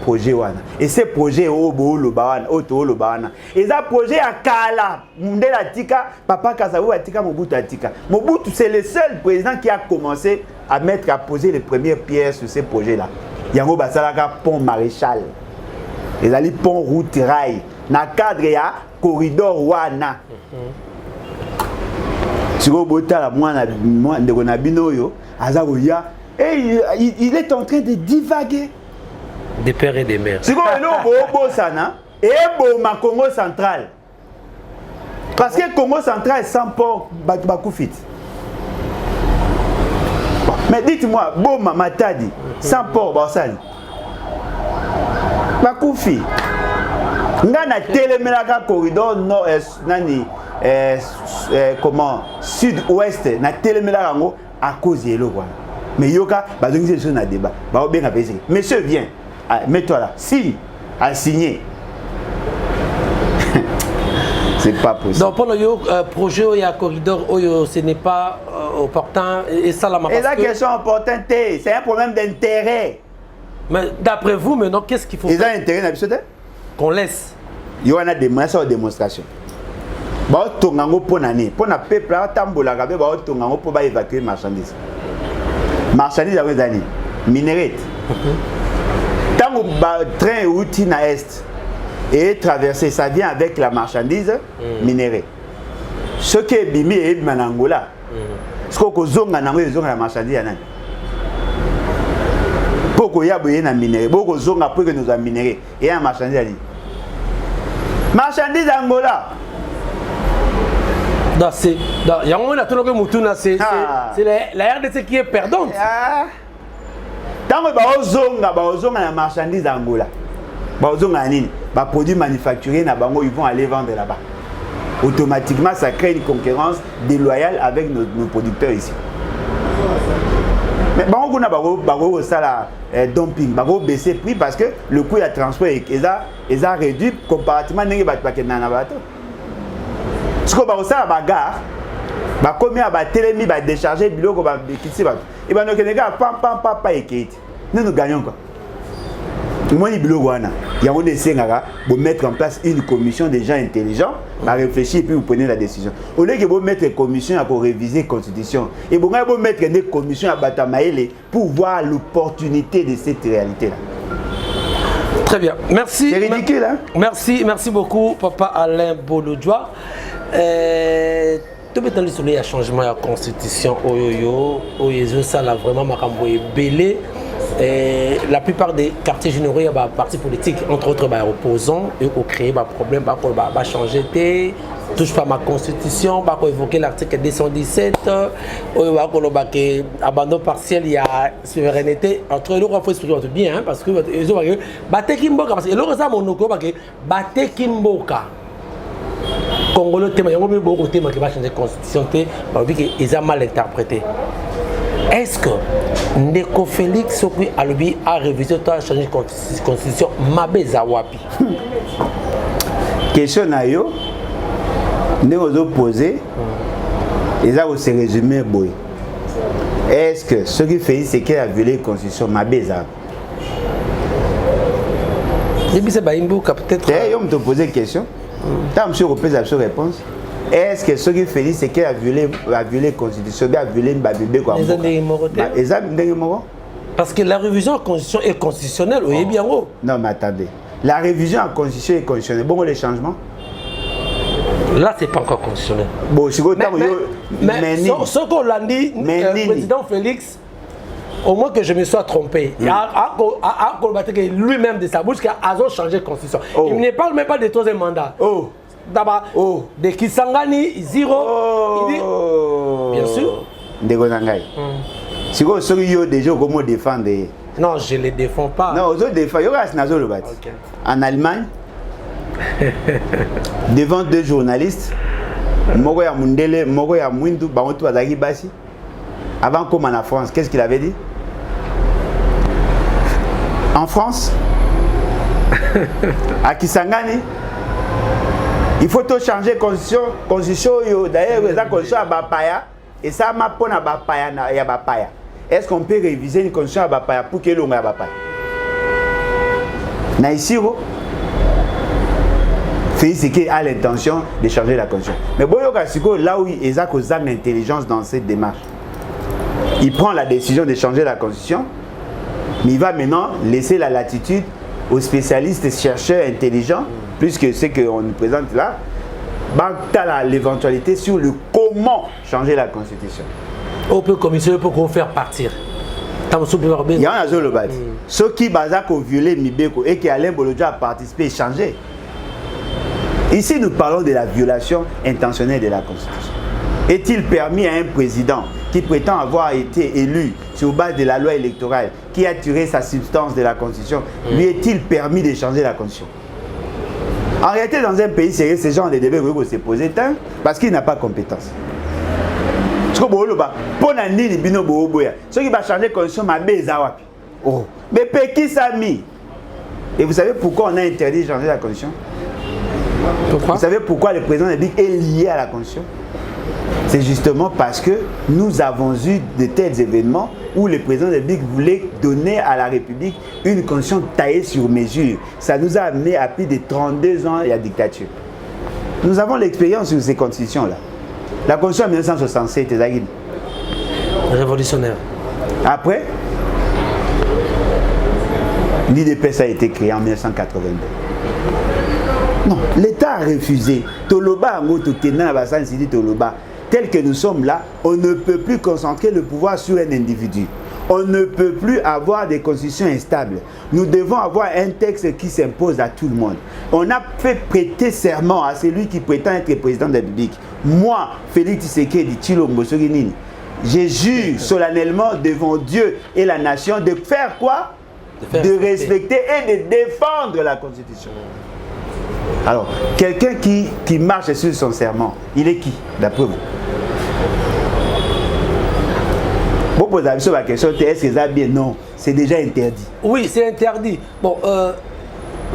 S1: projet wana. Et ces projets au Bolobawana, au Tolobawana. Et ça projet à Kala, Mundela Tika, Papa Kasaou Atika, Mobutu Atika. Mobutu c'est le seul président qui a commencé à poser les premières pierres sur ces projets-là. Yango Basalaka pont maréchal. Et là pont route rail. Na cadre ya corridor wana. Si vous botala moi ndeko na bino yo azaboya et il est en train de divaguer
S2: des pères et des mères.
S1: Si vous bo sana et bo ma Congo central. Parce que Congo central sans port bakufit. Mais dites-moi bo Matadi sans port basali. Bakufi. Ngana telemelaka corridor nord nani comment sud-ouest na telemelaka ngo à cause de l'eau. Mais yoka bazongi des choses na débat. Ba bien apaiser. Monsieur viens, mets-toi là. Si à signer. C'est pas possible.
S2: Donc pour le projet il y a corridor ce n'est pas opportun et ça la
S1: et la question opportune c'est un problème d'intérêt.
S2: Mais d'après vous maintenant qu'est-ce qu'il faut
S1: faire? Ils ont intérêt na biso
S2: qu'on laisse.
S1: Il y a des démonstrations. Ba tongango ponani, pona peuple atambola kabe ba tongango po ba évacuer marchandises. Marchandises avec dani, minérite. Tango ba train outil na est et traverser ça vient avec la marchandise minérée. Ce qui est bimi et manangola. Ce que zonga nango zonga la marchandise nani. Poko ya boye na minéré, boko zonga pour que nous a minéré et un marchandise ali. Marchandise Angola.
S2: C'est la RDC qui est perdante.
S1: Tant que la marchandise Angola, les produits manufacturés ils vont aller vendre là-bas. Automatiquement, ça crée une concurrence déloyale avec nos producteurs ici. Mais on a dumping, baisser prix parce que le coût de transport est réduit comparativement à ce que ce qu'on a bagarre, comme à télémi, décharger, biloko, et ben nous gagnons quoi. Moi, il y a un essai pour mettre en place une commission de gens intelligents, à réfléchir et puis vous prenez la décision. Au lieu de vous mettre une commission pour réviser la constitution, et vous mettre une commission à Batamaïle pour voir l'opportunité de cette réalité-là.
S2: Très bien, merci.
S1: C'est ridicule, hein?
S2: Merci beaucoup, Papa Alain Bolodjoa. Tout le temps, il y a un changement de la constitution. Ça a vraiment belé. La plupart des quartiers généraux, il y a des partis politiques, entre autres des opposants, et ont créé des problèmes, ils ont changé, touche pas ma constitution, ils ont évoqué l'article 217, ils ont abandon partiel, il y a souveraineté. Entre eux, il faut expliquer bien, parce que ils ont dit, Bate Kimboka, parce que ils ont dit, Bate Kimboka. Congolais, il y a beaucoup de thèmes qui vont changer la constitution, ils ont mal interprété. Est-ce que Ndeko Félix a révisé a changé la constitution Mabeza Wapi?
S1: Question à yo, nous avons posé, ils ont se résumé. Est-ce que ce qui fait c'est qu'il a violé la constitution Mabeza?
S2: Peut-être.
S1: Ils ont posé une question. Tant que vous avez la réponse. Est-ce que ce qui fait c'est qu'il a violé la constitution, a violé le bébé quoi?
S2: Parce que la révision de la constitution est constitutionnelle, oui, bien haut.
S1: Non, mais attendez. La révision de la constitution est constitutionnelle. Bon, les changements?
S2: Là, c'est pas encore constitutionnel.
S1: Bon, si vous
S2: mais ce qu'on l'a dit, le président Félix, au moins que je me sois trompé, il a lui-même de sa bouche qu'il a changé de constitution. Il ne parle même pas de troisième mandat. D'abord, de Kisangani, zéro. Bien sûr.
S1: Si vous avez déjà comment défendre.
S2: Non, je ne les défends pas.
S1: Non, vous défendez. En Allemagne, devant deux journalistes, Mogoya Mundele, Mogoya Mwindu, Barontou Azagi Bassi, avant comme en France, qu'est-ce qu'il avait dit? En France, à Kisangani, il faut tout changer la constitution. D'ailleurs, la constitution à Bapaya, et ça m'a pris à Bapaya. est-ce qu'on peut réviser une constitution à Bapaya pour que l'on a Bapaya? Naïsiro, Félix Tshisekedi a l'intention de changer la constitution. Mais Boyoka Siko, là où il a causé l'intelligence dans cette démarche, il prend la décision de changer la constitution, mais il va maintenant laisser la latitude aux spécialistes et chercheurs intelligents, plus que ce qu'on nous présente là, l'éventualité sur le comment changer la constitution.
S2: On peut commissionner pour faire partir.
S1: Il y a un seul bâti. Ceux qui ont violé Mibeko et qui Alain Bolodja a participé et changé. Ici, nous parlons de la violation intentionnelle de la Constitution. Est-il permis à un président qui prétend avoir été élu sur base de la loi électorale, qui a tiré sa substance de la Constitution, lui est-il permis de changer la Constitution? En réalité, dans un pays sérieux, ce genre de débat va se poser parce qu'il n'a pas compétence. Pour ceux qui vont changer la Constitution, mais qui ça mis? Et vous savez pourquoi on a interdit de changer la Constitution?
S2: Pourquoi?
S1: Vous savez pourquoi le président de la République est lié à la Constitution? C'est justement parce que nous avons eu de tels événements où le président de la République voulait donner à la République une constitution taillée sur mesure. Ça nous a amené à plus de 32 ans de dictature. Nous avons l'expérience sur ces constitutions-là. La constitution en 1967,
S2: révolutionnaire.
S1: Après, l'IDPS a été créé en 1982. Non, l'État a refusé. Toloba, Toloba. Tel que nous sommes là, on ne peut plus concentrer le pouvoir sur un individu. On ne peut plus avoir des constitutions instables. Nous devons avoir un texte qui s'impose à tout le monde. On a fait prêter serment à celui qui prétend être président de la République. Moi, Félix Tshisekedi Tshilombo Sorinini, je jure solennellement devant Dieu et la nation de faire quoi? De respecter et de défendre la Constitution. Alors, quelqu'un qui marche sur son serment, il est qui, d'après vous? Vous posez la question, est-ce que ça bien? Non, c'est déjà interdit.
S2: Oui, c'est interdit. Bon,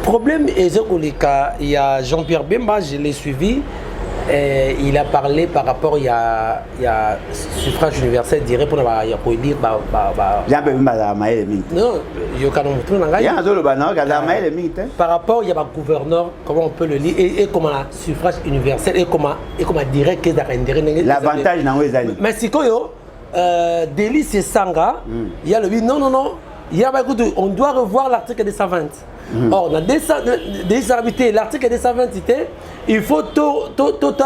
S2: problème, il y a Jean-Pierre Bemba, je l'ai suivi. Il a parlé par rapport il y a suffrage universel direct pour dire par rapport il y a un gouverneur, comment on peut le lire et comment la suffrage universel et comment direct
S1: l'avantage dans les années.
S2: Mais si Délice Sanga il y a le non il y a on doit revoir l'article 220. Or, dans l'article 220, il faut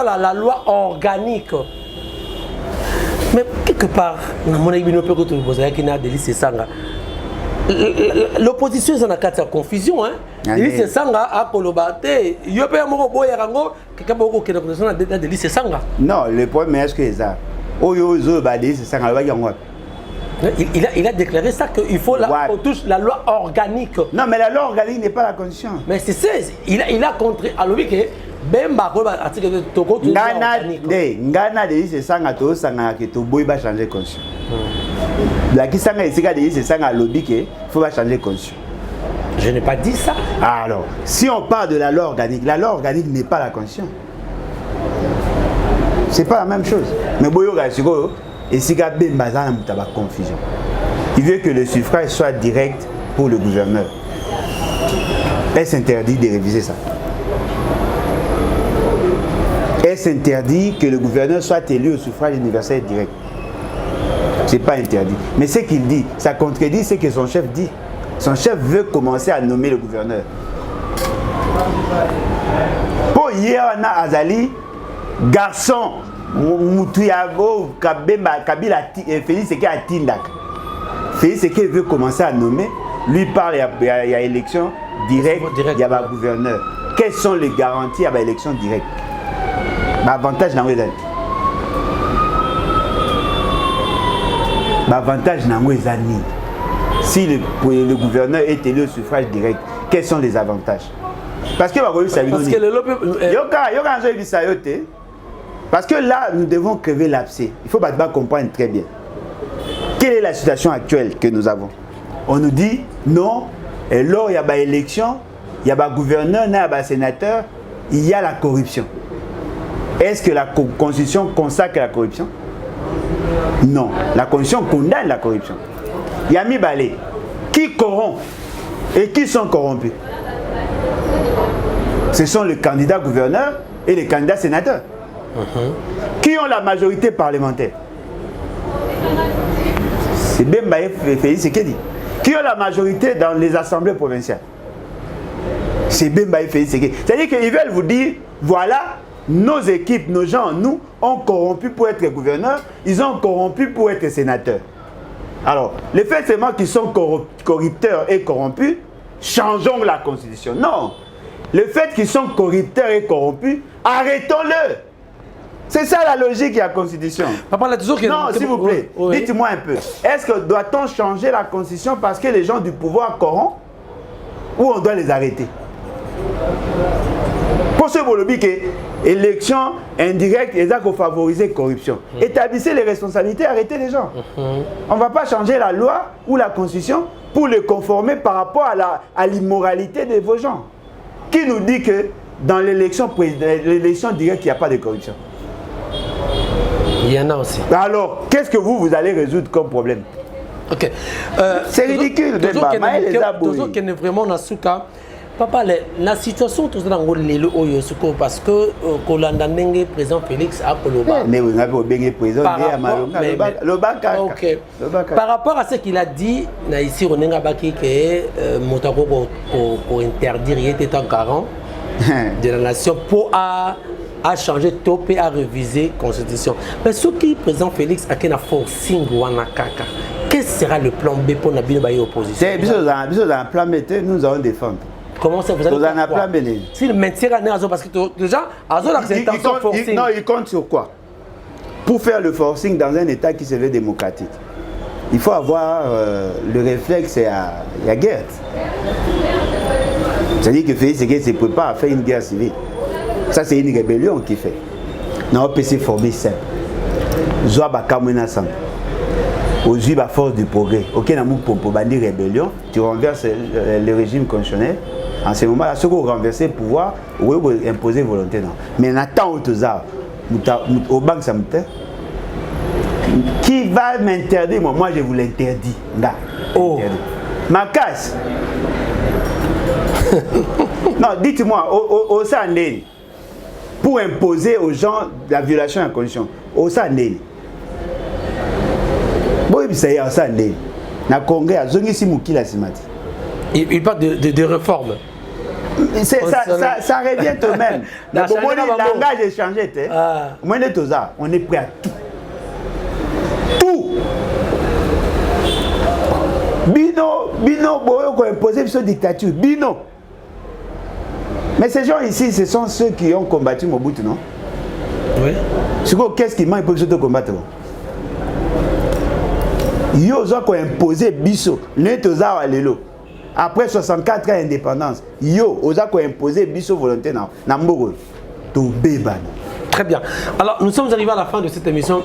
S2: la loi organique. Mais quelque part, l'opposition est en confusion. Délice Sanga a collaboré.
S1: Non, le problème est que ça.
S2: Il a déclaré ça qu'il faut on touche la loi organique.
S1: Non, mais la loi organique n'est pas la condition.
S2: Mais c'est ça, il a contré. Alors, que Bemba, article de Togo,
S1: Ngana de c'est ça, que Togo va changer de constitution. La qui s'engage ici, c'est ça, lobby qu'il faut changer de constitution.
S2: Je n'ai pas dit ça.
S1: Alors, si on parle de la loi organique n'est pas la constitution. C'est pas la même chose. Mais Boyoga, et si Bemba a une confusion, il veut que le suffrage soit direct pour le gouverneur. Est-ce interdit de réviser ça? Est-ce interdit que le gouverneur soit élu au suffrage universel direct? C'est pas interdit. Mais ce qu'il dit, ça contredit ce que son chef dit. Son chef veut commencer à nommer le gouverneur. Pour hier, on a Azali, garçon. Moutouyago, Kabila, Félix Tshisekedi a Tindak. Félix Tshisekedi veut commencer à nommer. Lui parle, il y a élection directe, il y a un gouverneur. Quelles sont les garanties à l'élection directe? L'avantage dans les années. L'avantage dans les années. Si le gouverneur est élu au suffrage direct, quels sont les avantages? Parce que parce que là, nous devons crever l'abcès. Il faut comprendre très bien. Quelle est la situation actuelle que nous avons? On nous dit, non, et lors il y a une élection, il y a un gouverneur, il y a un sénateur, il y a la corruption. Est-ce que la Constitution consacre la corruption? Non, la Constitution condamne la corruption. Yami Balé, qui corrompt et qui sont corrompus? Ce sont les candidats gouverneurs et les candidats sénateurs. Qui ont la majorité parlementaire? C'est Bembaye Félix Sekedi. Qui ont la majorité dans les assemblées provinciales? C'est Bembaye Félix Sekedi. C'est-à-dire qu'ils veulent vous dire, voilà, nos équipes, nos gens, nous, ont corrompu pour être gouverneurs, ils ont corrompu pour être sénateurs. Alors, le fait seulement qu'ils sont corrupteurs et corrompus, changeons la Constitution. Non. Le fait qu'ils sont corrupteurs et corrompus, arrêtons-le. C'est ça la logique de la Constitution.
S2: Papa, là, toujours
S1: non, s'il vous plaît, dites-moi un peu. Est-ce que doit-on changer la Constitution parce que les gens du pouvoir corrompent ou on doit les arrêter? Pour ce bolobi que élection indirecte, ils ont favorisé la corruption. Établissez les responsabilités, arrêtez les gens. On ne va pas changer la loi ou la Constitution pour le conformer par rapport à l'immoralité de vos gens. Qui nous dit que dans l'élection directe, il n'y a pas de corruption?
S2: Il y en a aussi.
S1: Alors, qu'est-ce que vous allez résoudre comme problème?
S2: Ok.
S1: C'est ridicule.
S2: Toujours qu'il est vraiment dans ce cas. Papa, la situation tout ça dans le Oyosuko parce que Kolandandenge président Félix a Koloba. Par rapport à ce qu'il a dit, ici on a baki que Motako pour interdire il était un garant de la nation pour à changer top et à réviser la constitution. Mais ce qui président Félix a qu'un forcing wanakaka. Quel sera le plan B pour la opposition?
S1: C'est dans un plan B nous allons défendre.
S2: Comment ça vous allez faire quoi? Si le maintien est parce que déjà,
S1: il compte sur quoi? Pour faire le forcing dans un État qui se veut démocratique, il faut avoir le réflexe à la guerre. C'est-à-dire que Félix Sekedi se prépare à faire une guerre civile. Ça, c'est une rébellion qu'il fait. Non, on peut se former simple. Zoaba Kamena Sam. Aujourd'hui, la force du progrès. Ok, pour bandir rébellion, tu renverses le régime constitutionnel. En ce moment-là, ceux qui ont renversé le pouvoir, ou imposer volonté. Non. Mais attends, au banc, ça me tait. Qui va m'interdire? Moi, je vous l'interdis.
S2: Oh.
S1: Ma casse. Non, dites-moi, au Sandé, pour imposer aux gens la violation de la constitution, au Sandé. Bon, ça y est, au Sandé. Dans le Congrès,
S2: il parle de réforme.
S1: Ça revient tout de même. Le langage est changé. On est prêt à tout. Tout. Bino, on a imposé cette dictature. Bino. Mais ces gens ici, ce sont ceux qui ont combattu Mobutu, non?
S2: Oui.
S1: Qu'est-ce qui manque pour ceux qui combattent? Ils ont imposé Bisso. Après 64 ans d'indépendance, ils ont imposé Bisso volonté dans Mboro.
S2: Très bien. Alors, nous sommes arrivés à la fin de cette émission.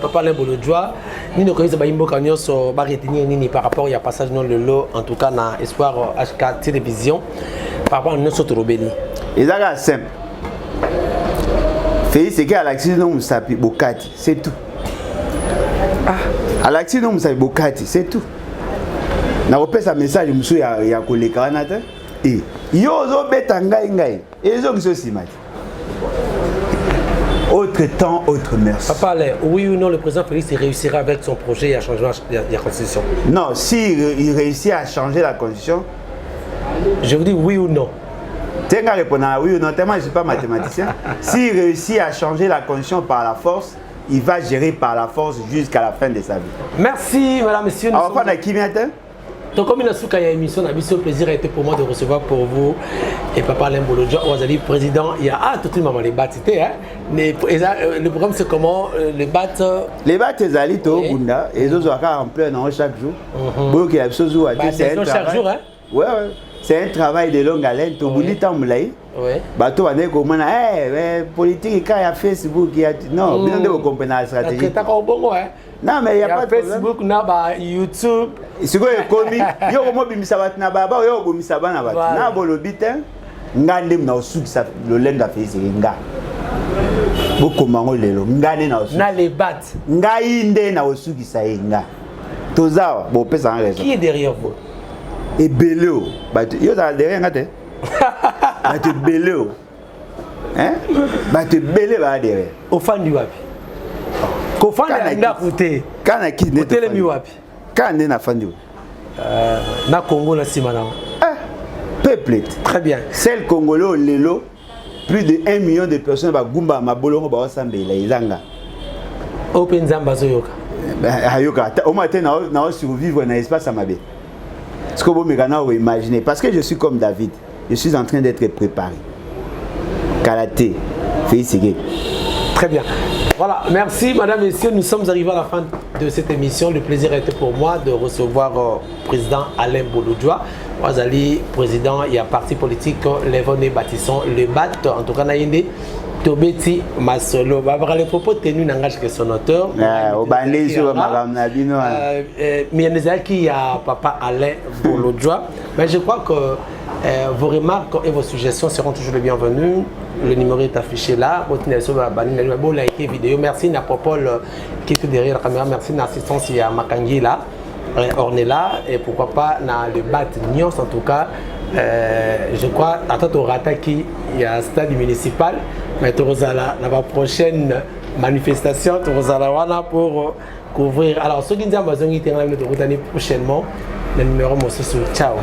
S2: Papa Limbolodjoa, nous ne connaissons pas Imbo Kanyo sur Barétini par rapport à passage dans le lot, en tout cas dans Espoir HK Télévision, par rapport à notre Robéni.
S1: Et ça, c'est simple. Félix Sekedi à l'accident, nous savons Bokati, c'est tout. À l'accident, nous savons Bokati, c'est tout. Na repère un message, monsieur, il y a un collègue Canada. Et il y a un bétangaï, et ils ont aussi mal. Autre temps, autre merci.
S2: Papa, oui ou non, le président Félix réussira avec son projet à changer la Constitution?
S1: Non, s'il réussit à changer la Constitution,
S2: je vous dis oui ou non.
S1: Tu as répondu à oui ou non, tellement je ne suis pas mathématicien. S'il réussit à changer la Constitution par la force, il va gérer par la force jusqu'à la fin de sa vie.
S2: Merci, madame, monsieur.
S1: Alors, on a qui vient?
S2: Donc, comme il y a une émission, le plaisir a été pour moi de recevoir pour vous et Papa Limbolodjoa, Ouazali, président. Il y a tout le monde les battre. Le problème, c'est comment les battre.
S1: Les battre, c'est Ali Toogunda et les autres en plein chaque jour.
S2: C'est chaque jour, hein?
S1: Ouais. C'est un travail de longue haleine. Tu oublies tant de bateau avec comment politique quand il y a Facebook, il y a non, bien de comprendre la stratégie. Non mais il y a pas de
S2: Facebook, na YouTube.
S1: C'est quoi commis? Yo comment bimisabat na baba, yo bomisaba na baba. Na bolobite ngande na osuki sa le lenda fait c'est nga. bokomango lelo ngane na osu
S2: na les battes
S1: ngai nde na osukisa ye nga tozawa bopesa nga raison
S2: qui est derrière vous
S1: ebele o bato yo za derrière nga te bato ebele o hein bato ebele ba derrière
S2: ofandi wapi kofanda ndako te
S1: kana ki ne
S2: otelemi wapi
S1: kana nde na fandi
S2: na Congo na nsima na
S1: peuple
S2: très bien
S1: celle congolais au lelo plus de 1 million de personnes ba gumba mabolongo ba osambela ezanga
S2: open zamba zoyoka
S1: ayoka au matin na survivre na espace amabe ce que vous me imaginer parce que je suis comme David je suis en train d'être préparé karaté Félix.
S2: Très bien. Voilà, merci madame, messieurs, nous sommes arrivés à la fin de cette émission. Le plaisir était pour moi de recevoir le président Alain Bolodjoa. Wazali, président, il y a parti politique, Lévoné Bâtisson, le BAT, en tout cas, Naïndé, Tobeti Masolo. Les propos tenus n'engagent que son auteur.
S1: Mais
S2: il y a papa Alain Bolodjoa. Mais je crois que vos remarques et vos suggestions seront toujours les bienvenues. Le numéro est affiché là. Likez vidéo. Merci Napopol qui est derrière la caméra. Merci l'assistance. Il y a Makangi là. Ornella. Et pourquoi pas dans le BAT Nyons en tout cas. Je crois à tout Rata qui il y a un stade municipal. Mais Torozala, la prochaine manifestation, Torozala pour couvrir. Alors, ceux qui nous ont besoin de prochainement, le numéro Ciao.